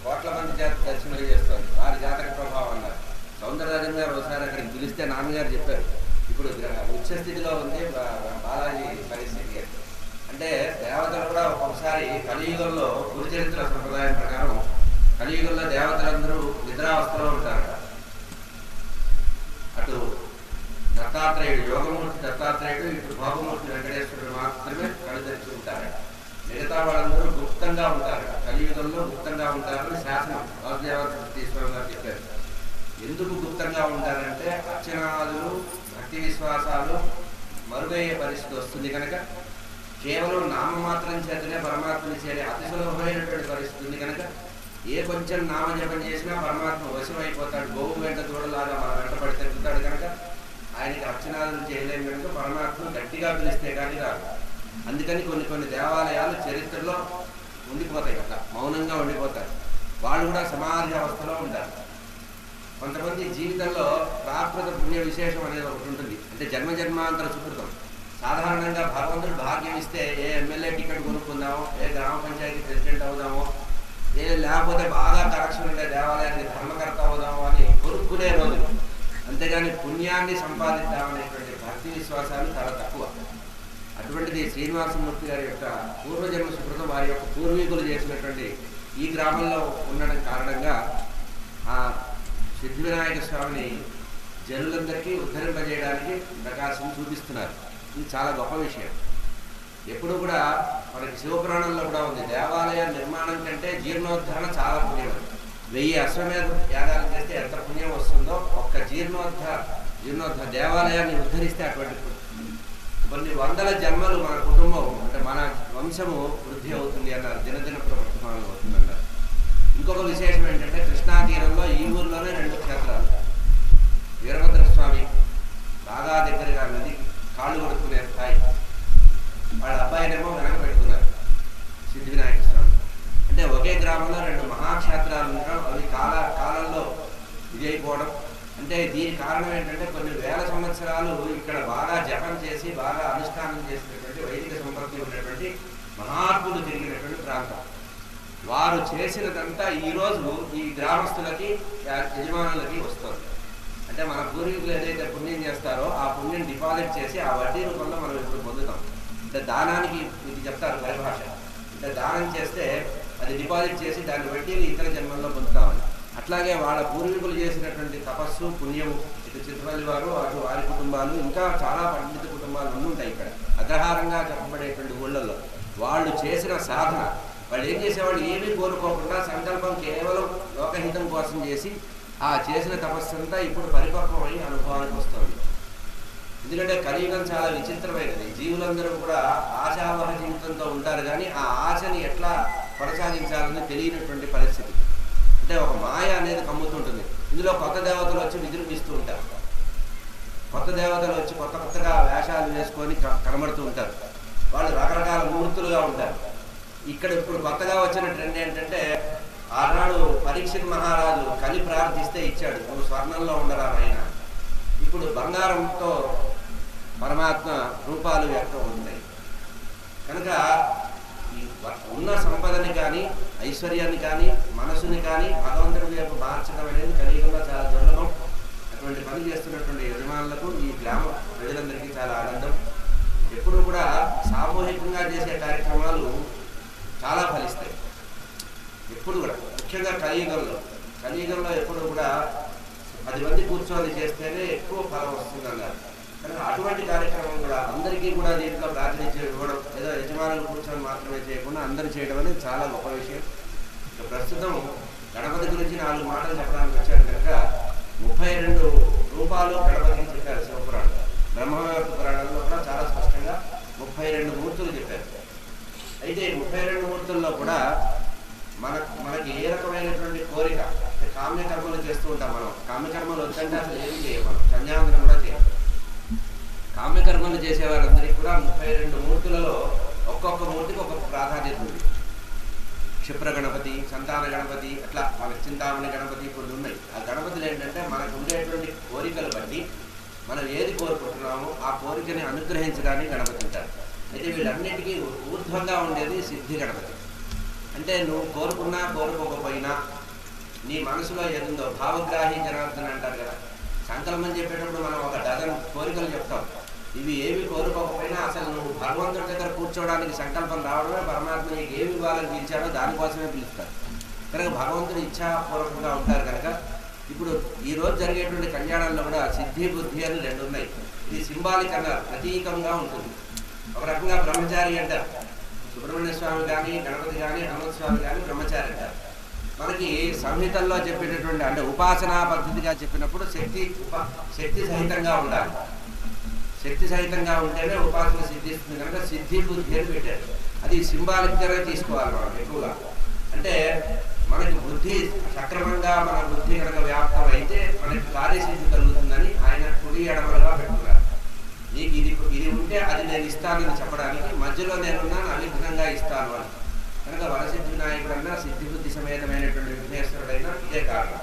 కోట్ల మంది దర్శనం చేస్తారు. వారి జాతక ప్రభావం అన్నారు. సౌందరరాజన్ గారు ఒకసారి అక్కడికి పిలిస్తే నాన్నగారు చెప్పారు, ఇప్పుడు ఉచ్చ స్థితిలో ఉంది బాలాజీ పరిస్థితి. అంటే దేవతలు కూడా ఒక్కొక్కసారి కలియుగంలో గురుచరిత్ర సంప్రదాయం ప్రకారం కలియుగంలో దేవతలందరూ నిద్రావస్థలో ఉంటారట. అటు దత్తాత్రేయుడు యోగమూర్తి దత్తాత్రేయుడు, ఇటు భోగమూర్తి వెంకటేశ్వరుడు మాత్రమే కళ్ళు తెరిచి ఉంటారట. మిగతా వాళ్ళందరూ గుప్తంగా ఉంటారట. కలియుగంలో గుప్తంగా ఉంటారని శాసనం వాసుదేవస్వామి గారు చెప్పారు. ఎందుకు గుప్తంగా ఉంటారంటే అర్చనాదులు భక్తి విశ్వాసాలు మరుగయ్యే పరిస్థితి వస్తుంది కనుక, కేవలం నామమాత్రం చేతనే పరమాత్మని చేరే అతి సులభమైనటువంటి పరిస్థితి ఉంది కనుక ఏ కొంచెం నామజపం చేసినా పరమాత్మ వశమైపోతాడు. గోవు వెంట దూడలాగా మన వెంట పడి తిరుగుతాడు కనుక ఆయనకి అర్చనాదులు చేయలేము కనుక పరమాత్మ గట్టిగా పిలిస్తే కానీ రాదు. అందుకని కొన్ని దేవాలయాలు చరిత్రలో ఉండిపోతాయి కదా, మౌనంగా ఉండిపోతారు. వాళ్ళు కూడా సమాధి అవస్థలో ఉంటారు. కొంతమంది జీవితంలో ప్రాకృత పుణ్య విశేషం అనేది ఒకటి ఉంటుంది. అంటే జన్మజన్మాంతర సుకృతం. సాధారణంగా భగవంతుడు భాగ్యం ఇస్తే ఏ ఎమ్మెల్యే టికెట్ కొనుక్కుందామో, ఏ గ్రామ పంచాయతీ ప్రెసిడెంట్ అవుదామో, లేకపోతే బాగా కరెక్షన్ ఉండే దేవాలయానికి ధర్మకర్త అవుదామో అని కొనుక్కునే రోజులు. అంతేగాని పుణ్యాన్ని సంపాదిద్దామనేటువంటి భక్తి విశ్వాసాలు చాలా తక్కువ. అటువంటిది శ్రీనివాసమూర్తి గారి యొక్క పూర్వజన్మ సుకృతం వారి యొక్క పూర్వీకులు చేసినటువంటి ఈ గ్రామంలో ఉండడం కారణంగా ఆ సిద్ధివినాయక స్వామిని జనులందరికీ ఉద్ధరింపజేయడానికి ప్రకాశం చూపిస్తున్నారు. ఇది చాలా గొప్ప విషయం. ఎప్పుడు కూడా మనకి శివపురాణంలో కూడా ఉంది, దేవాలయ నిర్మాణం కంటే జీర్ణోద్ధరణ చాలా పుణ్యం. 1000 అశ్వమేధ యాగాలు చేస్తే ఎంత పుణ్యం వస్తుందో ఒక్క జీర్ణోద్ధర దేవాలయాన్ని ఉద్ధరిస్తే అటువంటి కొన్ని వందల జన్మలు మన కుటుంబం అంటే మన వంశము వృద్ధి అవుతుంది అన్నారు. దినదిన ప్రవర్తమానం అవుతుంది అన్నారు. ఇంకొక విశేషం ఏంటంటే కృష్ణా తీరంలో ఈ ఊర్లోనే 2 క్షేత్రాలు. వీరభద్రస్వామి బాగా దగ్గరగా నది కాళ్ళు కొడుకునే స్థాయి. వాళ్ళ అబ్బాయినేమో వెనక పెట్టుకున్నారు సిద్ధివినాయక స్వామి. అంటే ఒకే గ్రామంలో 2 మహాక్షేత్రాలు ఉండడం, అవి కాలంలో ఇది అయిపోవడం. అంటే దీని కారణం ఏంటంటే కొన్ని వేల సంవత్సరాలు ఇక్కడ బాగా జపం చేసి బాగా అనుష్ఠానం చేసినటువంటి వైదిక సంపత్తి ఉన్నటువంటి మహాత్ములు తిరిగినటువంటి ప్రాంతం. వారు చేసినదంతా ఈరోజు ఈ గ్రామస్తులకి యజమానులకి వస్తుంది. అంటే మన పూర్వీకులు ఏదైతే పుణ్యం చేస్తారో ఆ పుణ్యం డిపాజిట్ చేసి ఆ వడ్డీ రూపంలో మనం ఇప్పుడు పొందుతాం. అంటే దానానికి ఇది చెప్తారు పరిభాష. అంటే దానం చేస్తే అది డిపాజిట్ చేసి దాని వడ్డీని ఇతర జన్మల్లో పొందుతామని. అట్లాగే వాళ్ళ పూర్వీకులు చేసినటువంటి తపస్సు పుణ్యము ఇటు చిత్తపల్లి వారు, అటు వారి కుటుంబాలు, ఇంకా చాలా పండిత కుటుంబాలు ఉంటాయి ఇక్కడ. అగ్రహారంగా చెప్పబడేటువంటి ఊళ్ళల్లో వాళ్ళు చేసిన సాధన, వాళ్ళు ఏం చేసేవాళ్ళు, ఏమీ కోరుకోకుండా సంకల్పం కేవలం లోకహితం కోసం చేసి ఆ చేసిన తపస్సంతా ఇప్పుడు పరిపక్వమై అనుభవానికి వస్తుంది. ఎందుకంటే కలియుగం చాలా విచిత్రమైనది. జీవులందరూ కూడా ఆశావహ జీవితంతో ఉంటారు, కానీ ఆ ఆశని ఎట్లా కొనసాగించాలని తెలియనటువంటి పరిస్థితి. అంటే ఒక మాయ అనేది కమ్ముతుంటుంది. ఇందులో కొత్త దేవతలు వచ్చి విజృంభిస్తూ ఉంటారు. కొత్త దేవతలు వచ్చి కొత్తగా వేషాలు వేసుకొని కనబడుతూ ఉంటారు. వాళ్ళు రకరకాల మూర్తులుగా ఉంటారు. ఇక్కడ ఇప్పుడు కొత్తగా వచ్చిన ట్రెండ్ ఏంటంటే, ఆనాడు పరీక్షిత్ మహారాజు కలి ప్రార్థిస్తే ఇచ్చాడు, నువ్వు స్వర్ణంలో ఉండరా ఆయన. ఇప్పుడు బంగారంతో పరమాత్మ రూపాలు వ్యక్తం ఉంటాయి. కనుక ఈ ఉన్న సంపదని కానీ, ఐశ్వర్యాన్ని కానీ, మనసుని కానీ భగవంతుడి వైపు మార్చడం అనేది కలియుగంలో చాలా దుర్లభం. అటువంటి పని చేస్తున్నటువంటి యజమానులకు, ఈ గ్రామ ప్రజలందరికీ చాలా ఆనందం. ఎప్పుడు కూడా సామూహికంగా చేసే కార్యక్రమాలు చాలా ఫలిస్తాయి. ఎప్పుడు కూడా, ముఖ్యంగా కలియుగంలో ఎప్పుడు కూడా 10 మంది కూర్చొని చేస్తేనే ఎక్కువ ఫలం వస్తుంది అన్నారు. కనుక అటువంటి కార్యక్రమం కూడా అందరికీ కూడా దీంట్లో ప్రాతినిధ్యం ఇవ్వడం, ఏదో యజమానులు కూర్చొని మాత్రమే చేయకుండా అందరూ చేయడం అనేది చాలా గొప్ప విషయం. ఇక ప్రస్తుతం గణపతి గురించి 4 మాటలు చెప్పడానికి వచ్చాను కనుక 32 రూపాలు గణపతికి చెప్పారు శివపురాణం. బ్రహ్మవైవర్త పురాణంలో కూడా చాలా స్పష్టంగా 32 మూర్తులు చెప్పారు. అయితే 32 మూర్తుల్లో కూడా మనకి ఏ రకమైనటువంటి కోరిక, కామ్యకర్మలు చేస్తూ ఉంటాం మనం. కామ్యకర్మలు వద్దంటే అసలు ఏమి చేయం, మనం సంధ్యావందనం కూడా చేయం. కామ్యకర్మలు చేసేవారందరికీ కూడా 32 మూర్తులలో ఒక్కొక్క మూర్తికి ఒక్కొక్క ప్రాధాన్యత ఉంది. క్షిప్ర గణపతి, సంతాన గణపతి, అట్లా మనకి చింతామణి గణపతి కొన్ని ఉన్నాయి. ఆ గణపతులు ఏంటంటే మనకు ఉండేటువంటి కోరికలు బట్టి మనం ఏది కోరుకుంటున్నామో ఆ కోరికని అనుగ్రహించడానికి గణపతి ఉంటారు. అయితే వీళ్ళన్నిటికీ ఊర్ధ్వంగా ఉండేది సిద్ధి గణపతి. అంటే నువ్వు కోరుకున్నా కోరుకోకపోయినా నీ మనసులో ఏదుందో, భావగ్రాహి జనార్దన్ అంటారు కదా. సంకల్పం చెప్పేటప్పుడు మనం ఒక డజన్ కోరికలు చెప్తాం. ఇవి ఏమి కోరుకోకపోయినా అసలు నువ్వు భగవంతుడి దగ్గర కూర్చోవడానికి సంకల్పం రావడమే పరమాత్మ నీకు ఏమి ఇవ్వాలని పిలిచాడో దానికోసమే పిలుస్తారు. కనుక భగవంతుడు ఇచ్ఛాపూర్వకంగా ఉంటారు. కనుక ఇప్పుడు ఈరోజు జరిగేటువంటి కళ్యాణంలో కూడా సిద్ధి బుద్ధి అని 2 ఉన్నాయి. ఇది సింబాలిక్ అన్నారు, ప్రతీకంగా ఉంటుంది. ఒక రకంగా బ్రహ్మచారి అంటారు. సుబ్రహ్మణ్య స్వామి కానీ, గణపతి కానీ, హనుమత్ స్వామి కానీ బ్రహ్మచారి అంటారు. మనకి సంహితల్లో చెప్పేటటువంటి, అంటే ఉపాసనా పద్ధతిగా చెప్పినప్పుడు శక్తి సహితంగా ఉండాలి. శక్తి సహితంగా ఉంటేనే ఉపాసన సిద్ధిస్తుంది. కనుక సిద్ధి బుద్ధి అని పెట్టారు. అది సింబాలిక్గానే తీసుకోవాలి మనం ఎక్కువగా. అంటే మనకి బుద్ధి సక్రమంగా, మన బుద్ధి కనుక వ్యాప్తం అయితే మనకి కార్యసిద్ధి కలుగుతుందని ఆయన కుడి ఎడమలుగా పెట్టుకున్నారు. నీకు ఇది ఉంటే అది నేను ఇస్తానని చెప్పడానికి, మధ్యలో నేనున్నాను అవిఘ్నంగా ఇస్తాను అని. కనుక వరసిద్ధి వినాయకుడన్నా, సిద్ధి బుద్ధి సమేతమైనటువంటి విఘ్నేశ్వరుడైనా ఇదే కారణం.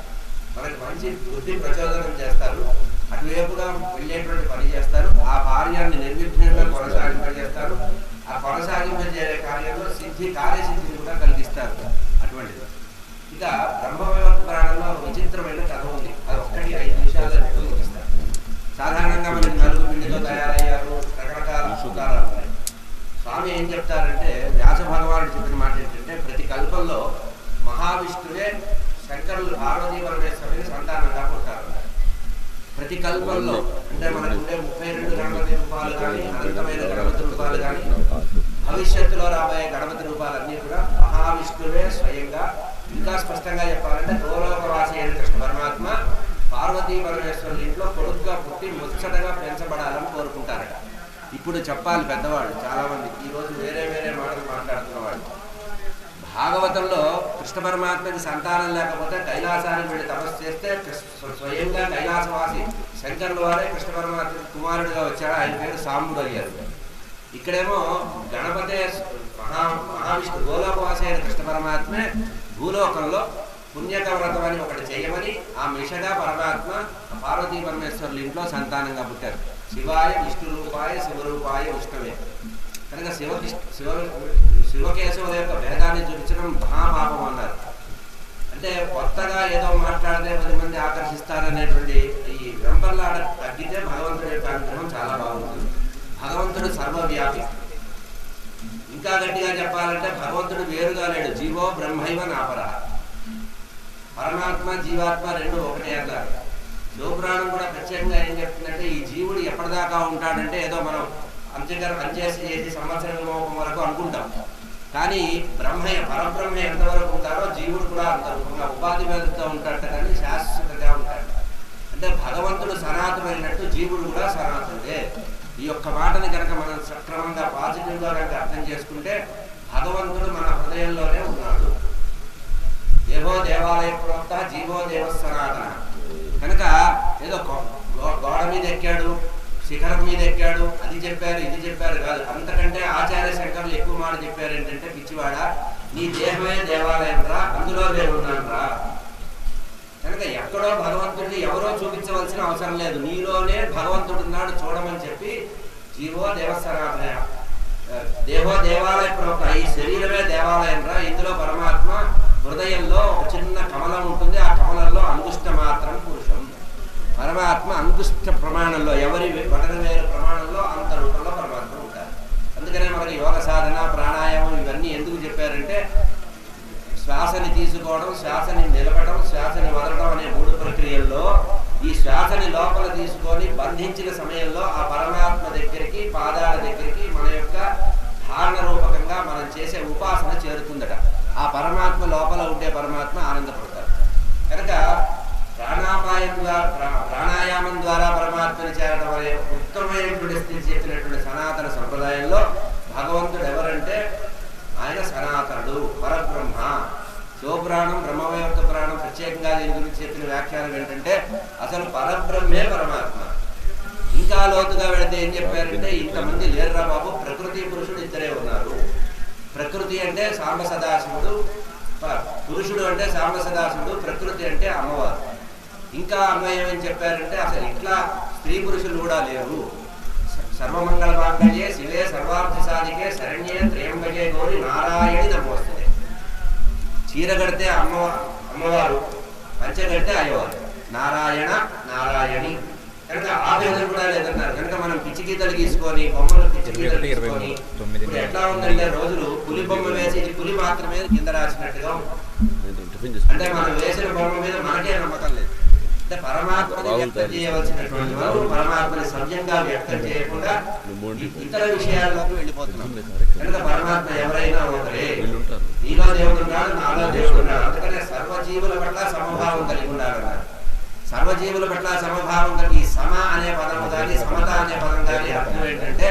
మనకి మంచి బుద్ధి ప్రచోదనం చేస్తారు, అటువైపుగా వెళ్ళేటువంటి పని చేస్తారు, ఆ కార్యాన్ని నిర్విఘ్నంగా కొనసాగింపజేస్తారు. ఆ కొనసాగింపజే కార్యంలో కార్యసిద్ధిని కూడా కలిగిస్తారు. అటువంటిది. ఇక బ్రహ్మవైవర్త పురాణంలో విచిత్రమైన కథ ఉంది. అది ఒక్కటి 5 నిమిషాల్లో ముగిస్తారు. సాధారణంగా మనకి నలుగు పిండితో తయారయ్యారు, రకరకాల సూత్రాలు ఉన్నాయి. స్వామి ఏం చెప్తారంటే, వ్యాస భగవానుడు చెప్పిన మాట ఏంటంటే, ప్రతి కల్పంలో మహావిష్ణువే శంకరులు పార్వతీ పరమేశ్వరుని సంతానంగా పుట్టారు. ప్రతి కల్పంలో అంటే మనకు ఉండే 32 గణపతి రూపాలు కానీ, అనంతమైన గణపతి రూపాలు కానీ, భవిష్యత్తులో రాబోయే గణపతి రూపాలన్నీ కూడా మహావిష్ణువే స్వయంగా. ఇంకా స్పష్టంగా చెప్పాలంటే, గోలోకవాసి అయిన కృష్ణ పరమాత్మ పార్వతీ పరమేశ్వరుల ఇంట్లో కొడుకుగా పుట్టి ముచ్చటగా పెంచబడాలని కోరుకుంటారట. ఇప్పుడు చెప్పాలి పెద్దవాళ్ళు చాలామంది, ఈరోజు వేరే మాటలు మాట్లాడుతున్న వాళ్ళు. భాగవతంలో కృష్ణ పరమాత్మకి సంతానం లేకపోతే కైలాసానికి వెళ్ళి తపస్సు చేస్తే స్వయంగా కైలాసవాసి శంకరుల వారే కృష్ణ పరమాత్మ కుమారుడిగా వచ్చాడు. ఆయన పేరు సాంబుడు అయ్యారు. ఇక్కడేమో గణపతే మహావిష్ణు గోలోకవాసి అయిన కృష్ణ పరమాత్మే భూలోకంలో పుణ్యక వ్రతం అని ఒకటి చేయమని ఆ మిషగా పరమాత్మ పార్వతీ పరమేశ్వరుల ఇంట్లో సంతానంగా పుట్టారు. శివాయ విష్ణు రూపాయ శివరూపాయ విష్ణువే. కనుక శివకేశవుల యొక్క భేదాన్ని చూపించడం మహాపాపం అన్నారు. అంటే కొత్తగా ఏదో మాట్లాడితే 10 మంది ఆకర్షిస్తారనేటువంటి ఈ వెంపర్లాట తగ్గితే భగవంతుడి యొక్క అనుగ్రహం చాలా బాగుంటుంది. భగవంతుడు సర్వవ్యాపి. ఇంకా గట్టిగా చెప్పాలంటే భగవంతుడు వేరుగా లేడు. జీవో బ్రహ్మైవ నాపర. పరమాత్మ జీవాత్మ 2 ఒకటే అన్నారు. శివపురాణం కూడా ప్రత్యేకంగా ఏం చెప్తుందంటే ఈ జీవుడు ఎప్పటిదాకా ఉంటాడంటే ఏదో మనం అంచేసి చేసి సంవత్సరం వరకు అనుకుంటాం. కానీ పరబ్రహ్మ ఎంతవరకు ఉంటారో జీవుడు కూడా అంత ఉపాధి మీదతో ఉంటాడట, కానీ శాశ్వతంగా ఉంటాడు. అంటే భగవంతుడు సనాతనమైనట్టు జీవుడు కూడా సనాతనుడే. ఈ యొక్క మాటని కనుక మనం సక్రమంగా పాజిటివ్గా కనుక అర్థం చేసుకుంటే భగవంతుడు మన హృదయంలోనే ఉన్నాడు. దేవో దేవాలయ ప్రోక్త జీవో దేవ సనాతన. కనుక ఏదో గోడ మీద ఎక్కాడు, శిఖరం మీద ఎక్కాడు, అది చెప్పారు ఇది చెప్పారు కాదు. అంతకంటే ఆచార్య శంకరులు ఎక్కువ మాట చెప్పారు ఏంటంటే, పిచ్చివాడ నీ దేహమే దేవాలయం రా, అందులో నేను ఉన్నాను రా. కనుక ఎక్కడో భగవంతుడిని ఎవరో చూపించవలసిన అవసరం లేదు, నీలోనే భగవంతుడు ఉన్నాడు చూడమని చెప్పి జీవో దేవ సనాతన దేవో దేవాలయ ప్రోక్త. ఈ శరీరమే దేవాలయం రా, ఇందులో పరమాత్మ హృదయంలో ఒక చిన్న కమలం ఉంటుంది, ఆ కమలంలో అంగుష్ట మాత్రం పురుషం. పరమాత్మ అంగుష్ట ప్రమాణంలో ఎవరి వేరు ప్రమాణంలో అంత రూపంలో పరమాత్మ ఉంటారు. అందుకనే మనకి యోగ సాధన ప్రాణాయామం ఇవన్నీ ఎందుకు చెప్పారంటే, శ్వాసని తీసుకోవడం, శ్వాసని నిలపడం, శ్వాసని వదలడం అనే 3 ప్రక్రియల్లో ఈ శ్వాసని లోపల తీసుకొని బంధించిన సమయంలో ఆ పరమాత్మ దగ్గరికి పాదాల దగ్గరికి మన యొక్క ధారణ రూపకంగా మనం చేసే ఉపాసన చేరుతుందట. ఆ పరమాత్మ లోపల ఉండే పరమాత్మ ఆనందపడతారు. కనుక ప్రాణాయామం ద్వారా పరమాత్మని చేరడం అనే ఉత్తమమైనటువంటి స్థితి చెప్పినటువంటి సనాతన సంప్రదాయంలో భగవంతుడు ఎవరంటే ఆయన సనాతనుడు, పరబ్రహ్మ. శివపురాణం బ్రహ్మవైవర్త పురాణం ప్రత్యేకంగా దీని గురించి చెప్పిన వ్యాఖ్యానం ఏంటంటే అసలు పరబ్రహ్మే పరమాత్మ. ఇంకా లోతుగా వెళితే ఏం చెప్పారంటే, ఇంతమంది లేరురా బాబు, ప్రకృతి పురుషుడు ఇద్దరే ఉన్నారు. ప్రకృతి అంటే సాంబ సదాశివుడు, పురుషుడు అంటే సాంబ సదాశివుడు, ప్రకృతి అంటే అమ్మవారు. ఇంకా అన్వయం ఏం చెప్పారంటే అసలు ఇట్లా స్త్రీ పురుషులు కూడా లేరు. సర్వమంగళ మాంగళ్యే శివే సర్వార్థ సాధికే శరణ్యే త్రయంబకే గౌరి నారాయణి నమోస్తుతే. చీర కడితే అమ్మవారు, పంచ కడితే అయ్యవారు, నారాయణ నారాయణి. కనుక ఆ భేదం కూడా లేదన్నారు. కనుక మనం పిచ్చి గీతలు గీసుకొని బొమ్మలు పిచ్చి గీతలు గీసుకొని ఇప్పుడు ఎట్లా ఉందంటే రోజులు పులి బొమ్మ వేసి ఇది పులి మాత్రమే కింద రాసినట్టుగా అంటే మనం వేసిన బొమ్మ మీద మనకే నమ్మకం లేదు. అంటే పరమాత్మని వ్యక్తం చేయవలసినటువంటి వారు పరమాత్మని సవ్యంగా వ్యక్తం చేయకుండా ఇతర విషయాల్లోకి వెళ్ళిపోతున్నాం. కనుక పరమాత్మ ఎవరైనా ఒకరే, నీలో దేవుడు ఉన్నాడు, నాలో దేవుడు ఉన్నాడు. అందుకనే సర్వజీవుల పట్ల సమభావం కలిగి ఉండాలన్నారు. సర్వజీవుల పట్ల సమభావం కలిగి సమ అనే పదము కానీ సమత అనే పదం కానీ అర్థం ఏంటంటే,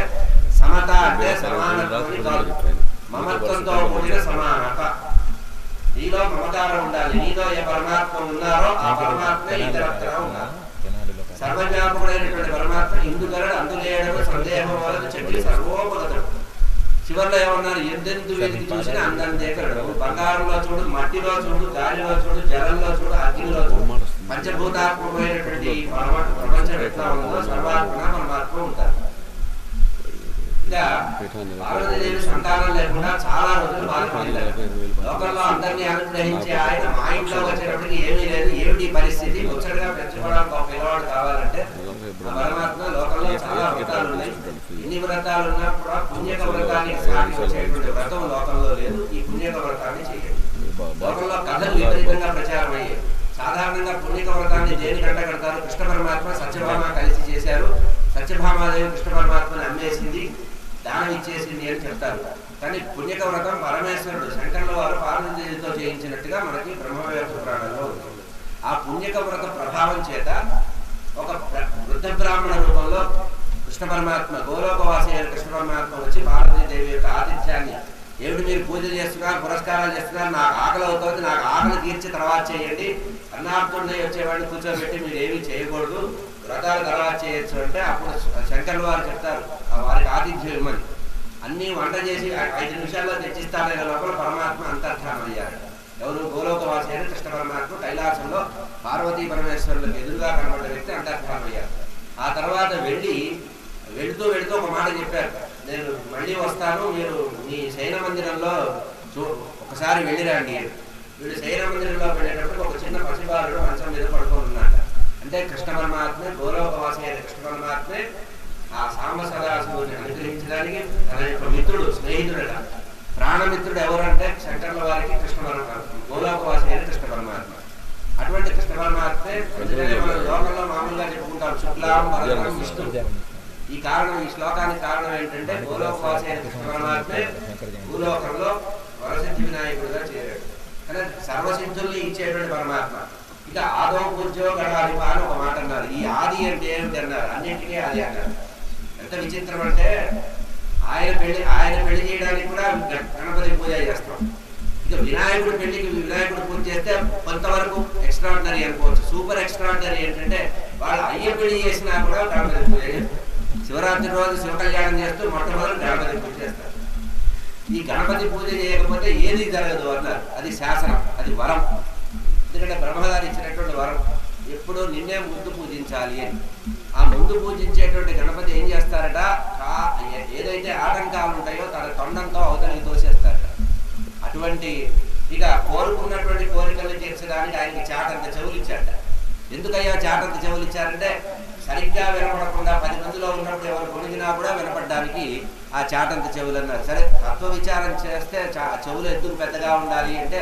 సమత అంటే సమానత్వం కాదు, మమత్వంతో కూడిన సమానత. నీలో మమకారం ఉండాలి. నీలో ఏ పరమాత్మ ఉన్నారో ఆ పరమాత్మ ఇతరత్ర ఉన్నారు. సర్వజ్ఞాపకుడైనటువంటి పరమాత్మ ఇందుకరడు అందులేడడు సందేహం వలన చెప్పి సర్వోపగతుడు. చివరిలో ఏమన్నారు, ఎందెందు వెతికి చూసినా అందందే కరడు. బంగారంలో చూడు, మట్టిలో చూడు, గాలిలో చూడు, జలంలో చూడు, అగ్నిలో చూడు, పంచభూతాత్మకమైనటువంటి ప్రపంచం ఎట్లా ఉందో సర్వాత్మ పరమాత్మ ఉంటారు. ఇంకా పార్వతీదేవి సంతానం లేకుండా చాలా రోజులు బాధపడలేదు. లోకంలో అందరినీ అనుగ్రహించే ఆయన మా ఇంట్లో వచ్చేటప్పటికి ఏమీ లేదు, ఏమిటి పరిస్థితి, ముచ్చటగా పెంచుకోవడానికి ఒక పిల్లవాడు కావాలంటే పరమాత్మ లోకంలో చాలా వ్రతాలు ఉన్నాయి. ఎన్ని వ్రతాలు ఉన్నా కూడా పుణ్యక వ్రతాన్ని సాగి వచ్చేటువంటి వ్రతం లోకంలో లేదు. ఈ పుణ్యక వ్రతాన్ని చేయండి. లోకంలో కథలు విపరీతంగా ప్రచారం అయ్యాయి. సాధారణంగా పుణ్యక వ్రతాన్ని దేనికంట కడతారు? కృష్ణ పరమాత్మ సత్యభామ కలిసి చేశారు. సత్యభామాదేవి కృష్ణ పరమాత్మని అమ్మేసింది, దానం ఇచ్చేసింది అని చెప్తారు. కానీ పుణ్యక వ్రతం పరమేశ్వరుడు శంకరుల వారు పార్వతీదేవితో చేయించినట్టుగా మనకి బ్రహ్మవైవర్త పురాణంలో ఉంది. ఆ పుణ్యక వ్రత ప్రభావం చేత ఒక వృద్ధ బ్రాహ్మణ రూపంలో కృష్ణ పరమాత్మ, గోలోకవాసి అయిన కృష్ణ పరమాత్మ వచ్చి పార్వతీదేవి యొక్క ఆతిథ్యాన్ని, ఏమిటి మీరు పూజలు చేస్తున్నారు, పురస్కారాలు చేస్తున్నారు, నాకు ఆకలి అవుతుంది, నాకు ఆకలి తీర్చి తర్వాత చేయండి, అన్నార్థుడిని వచ్చేవాడిని కూర్చోబెట్టి మీరు ఏమీ చేయకూడదు, వ్రతాలు తర్వాత చేయొచ్చు అంటే అప్పుడు శంకర్ల వారు చెప్తారు వారికి ఆతిథ్యం ఇవ్వమని. అన్నీ వంట చేసి 5 నిమిషాల్లో తెచ్చిస్తారనే లోపల పరమాత్మ అంతర్ధానం అయ్యారు. ఎవరు? గోలోకవాసి అయిన కృష్ణ పరమాత్మ కైలాసంలో పార్వతీ పరమేశ్వరులకు ఎదురుగా కనబడ్డ వ్యక్తి అంతర్ధానం అయ్యారు. ఆ తర్వాత వెళుతూ ఒక మాట చెప్పారు, నేను మళ్ళీ వస్తాను, మీరు మీ శయన మందిరంలో ఒకసారి వెళ్ళిరండి. వీళ్ళు శయన మందిరంలో వెళ్ళేటప్పుడు ఒక చిన్న పసిబాలుడు మంచం మీద పడుకొని ఉన్నాడు. అంటే కృష్ణ పరమాత్మే, గోలోకవాసి అయిన కృష్ణ పరమాత్మే ఆ సాంబ సదాశివుని అనుగ్రహించడానికి తన యొక్క మిత్రుడు, స్నేహితుడట. ప్రాణమిత్రుడు ఎవరంటే శంకర్ల వారికి కృష్ణ పరమాత్మ, గోలోకవాసి అయిన కృష్ణ పరమాత్మ. అటువంటి కృష్ణ పరమాత్మే మనం లోకంలో మామూలుగా చెప్పుకుంటాం శుక్లాం వరదరం విష్ణు. ఈ కారణం, ఈ శ్లోకానికి కారణం ఏంటంటే భూలోకవాసి అయిన కృష్ణ పరమాత్మే భూలోకంలో వరసిద్ధి వినాయకుడిగా చేరాడు. కానీ సర్వసిద్ధుల్ని ఇచ్చేటువంటి పరమాత్మ. ఇక ఆదో పూజ్యో గణాధిప అని ఒక మాట అన్నారు. ఈ ఆది అంటే ఏమిటి అన్నారు, అన్నింటినీ ఆది అన్నారు. ఎంత విచిత్రం అంటే ఆయన పెళ్లి చేయడానికి కూడా గణపతి పూజ చేస్తాం. ఇక వినాయకుడి పెళ్లికి వినాయకుడు పూజ చేస్తే కొంతవరకు ఎక్స్ట్రాడినరీ అనుకోవచ్చు. సూపర్ ఎక్స్ట్రాడినరీ ఏంటంటే వాళ్ళు అయ్య పెళ్లి చేసినా కూడా గణపతి పూజ చేస్తారు. శివరాత్రి రోజు శివ కళ్యాణం చేస్తూ మొట్టమొదటి గణపతి పూజ చేస్తారు. ఈ గణపతి పూజ చేయకపోతే ఏది జరగదు అన్నారు. అది శాసనం, అది వరం. ఎందుకంటే బ్రహ్మగారు ఇచ్చినటువంటి వరం ఎప్పుడు నిన్నే ముందు పూజించాలి అని. ఆ ముందు పూజించేటువంటి గణపతి ఏం చేస్తారట, ఏదైతే ఆటంకాలు ఉంటాయో తన తొండంతో అవతలికి తోసేస్తారట. అటువంటి ఇక కోరుకున్నటువంటి కోరికలు తీర్చడానికి ఆయనకి చాటంత చెవులు ఇచ్చారట. ఎందుకయ్యా చాటంత చెవులు ఇచ్చారంటే సరిగ్గా వినపడకుండా 10 మందిలో ఉన్నప్పుడు ఎవరు కొనిగినా కూడా వినపడడానికి ఆ చాటంత చెవులు అన్నారు. సరే, తత్వ విచారం చేస్తే చెవులు ఎందుకు పెద్దగా ఉండాలి అంటే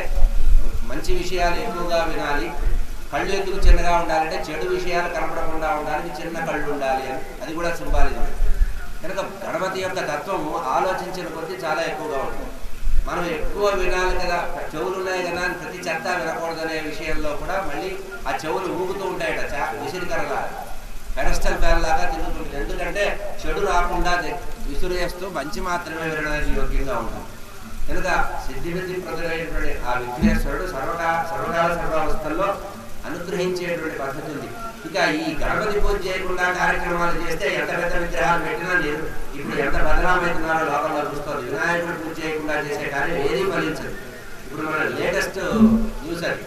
మంచి విషయాలు ఎక్కువగా వినాలి. కళ్ళు ఎందుకు చిన్నగా ఉండాలంటే చెడు విషయాలు కనపడకుండా ఉండడానికి చిన్న కళ్ళు ఉండాలి అని. అది కూడా సింబాలిజం. కనుక గణపతి యొక్క తత్వము ఆలోచించిన కొద్దీ చాలా ఎక్కువగా ఉంటుంది. మనం ఎక్కువ వినాలి కదా, చెవులు ఉన్నాయి కదా అని ప్రతి చెత్త వినకూడదనే విషయంలో కూడా మళ్ళీ ఆ చెవులు ఊగుతూ ఉంటాయట. విసిరికరలా పెడస్టల్ ఫ్యాన్ లాగా తిరుగుతుంటుంది. ఎందుకంటే చెడు రాకుండా విసిరేస్తూ మంచి మాత్రమే వినడానికి యోగ్యంగా ఉంటుంది. కనుక సిద్ధిబుద్ధి ప్రజలైనటువంటి ఆ విఘ్నేశ్వరుడు సర్వకాల సర్వావస్థల్లో అనుగ్రహించేటువంటి పద్ధతి ఉంది. ఇక ఈ గణపతి పూజ చేయకుండా కార్యక్రమాలు చేస్తే ఎంత పెద్ద విగ్రహాలు పెట్టినా లేదు. ఇప్పుడు ఎంత బదనామవుతున్నారో లోకంలో చూస్తుంది. వినాయకుడు పూజ చేయకుండా చేసే కార్యం ఏదీ ఫలించదు. ఇప్పుడు మన లేటెస్ట్ న్యూస్ అది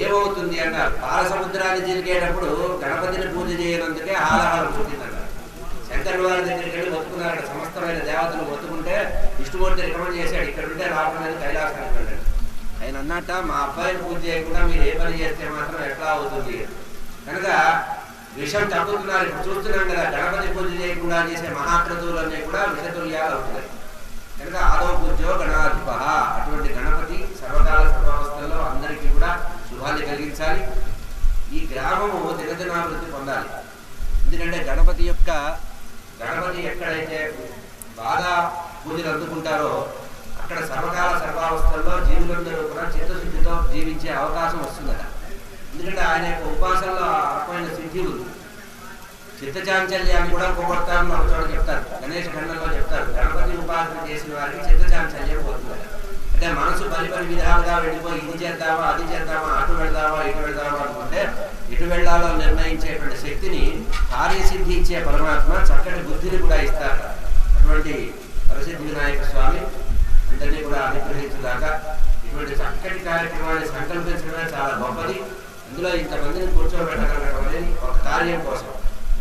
ఏమవుతుంది అన్నారు, పాల సముద్రాన్ని చిలికేటప్పుడు గణపతిని పూజ చేయనందుకే హాలహాలం పుట్టిందన్నారు. శంకరుల వారి దగ్గరికి వెళ్ళి మొత్తుకున్నారట. సమస్తమైన దేవతలు మొత్తుకుంటే విష్ణుమూర్తి రికమెండ్ చేశాడు, ఇక్కడ ఉంటే లాభం అనేది కైలాసానికి వెళ్ళాడు. ఆయన అన్నట్ట, మా అబ్బాయిని పూజ చేయకుండా మీరు ఏ పని చేస్తే మాత్రం ఎట్లా అవుతుంది. కనుక విషం తగ్గుతున్నారు. ఇప్పుడు చూస్తున్నాం కదా, గణపతి పూజ చేయకుండా చేసే మహాక్రతువులన్నీ కూడా విషతుల్యాలు అవుతున్నాయి. కనుక ఆదో పూజ్యో గణాధిప, అటువంటి గణపతి సర్వకాల సర్వావస్థల్లో అందరికీ కూడా శుభాన్ని కలిగించాలి. ఈ గ్రామము దినదినాభివృద్ధి పొందాలి. ఎందుకంటే గణపతి ఎక్కడైతే బాగా పూజలు అందుకుంటారో అక్కడ సర్వకాల సర్వావస్థల్లో జీవులందరూ కూడా చిత్తశుద్ధితో జీవించే అవకాశం వస్తుందట. ఎందుకంటే ఆయన యొక్క ఉపాసనలో రకమైన సిద్ధి ఉంది. చిత్తచాంచల్యాన్ని కూడా పోగొడతామని ఒక చోట చెప్తారు, గణేష ఖండంలో చెప్తారు. గణపతి ఉపాసన చేసిన వారికి చిత్తచాంచల్యం పోతుంది. అంటే మనసు పని విధాలుగా వెళ్ళిపోయి ఇది చేద్దామా అది చేద్దామా, అటు వెళ్దామా ఇటు వెళ్దామా అనుకుంటే ఇటు వెళ్లాలో నిర్ణయించేటువంటి శక్తిని కార్యసిద్ధి ఇచ్చే పరమాత్మ చక్కటి బుద్ధిని కూడా ఇస్తారు. అటువంటి వరసిద్ధి వినాయక స్వామి అందరినీ కూడా అనుగ్రహించేదాకా ఇటువంటి చక్కటి కార్యక్రమాన్ని సంకల్పించడమే చాలా గొప్పది. ఇందులో ఇంతమందిని కూర్చోబెట్టగలగడం అనేది ఒక కార్యం కోసం.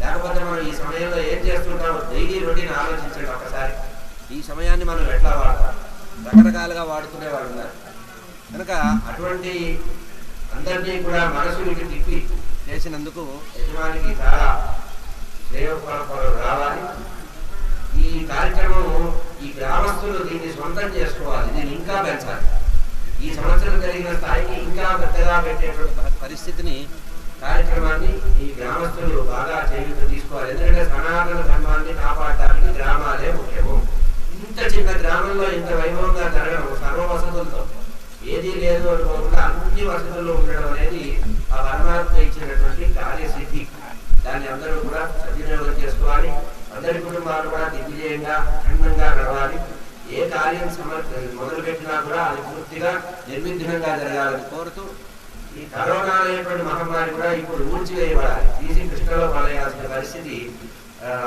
లేకపోతే మనం ఈ సమయంలో ఏం చేస్తుంటామో డైలీ రొటీన్ ఆలోచించండి ఒకసారి. ఈ సమయాన్ని మనం ఎట్లా వాడతాం, రకరకాలుగా వాడుకునే వాళ్ళు ఉన్నారు. కనుక అటువంటి అందరినీ కూడా మనసునికి తిప్పి చేసినందుకు యజమానికి చాలా శ్రేయోపరపరం రావాలి. ఈ కార్యక్రమం ఈ గ్రామస్తులు దీన్ని సొంతం చేసుకోవాలి, దీన్ని ఇంకా పెంచాలి. ఈ సంవత్సరం జరిగిన స్థాయికి ఇంకా పెద్దగా పెట్టేటువంటి పరిస్థితిని కార్యక్రమాన్ని ఈ గ్రామస్తులు బాగా చేయూత తీసుకోవాలి. ఎందుకంటే సనాతన ధర్మాన్ని కాపాడడానికి గ్రామాలే ముఖ్యము. ఇంత చిన్న గ్రామంలో ఇంత వైభవంగా జరగడం, సర్వ వసతులతో, ఏదీ లేదు అనుకోకుండా అన్ని వసతుల్లో ఉండడం అనేది ఆ పరమాత్మ ఇచ్చినటువంటి కార్యసిద్ధి. దాన్ని అందరూ కూడా సద్వినియోగం చేసుకోవాలి. అందరి కుటుంబాలు కూడా దిగ్విజయంగా ఖండంగా నడవాలి. ఏ కార్యం మొదలుపెట్టినా కూడా అది పూర్తిగా నిర్విఘ్నంగా జరగాలని కోరుతూ, ఈ కరోనా అనేటువంటి మహమ్మారి కూడా ఇప్పుడు ఊడ్చివేయబడాలి, తీసి కృష్ణలో పడేయాల్సిన పరిస్థితి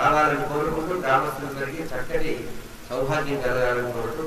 రావాలని కోరుకుంటూ గ్రామస్తులందరికీ చక్కటి సౌభాగ్యం కలగాలని కోరుతూ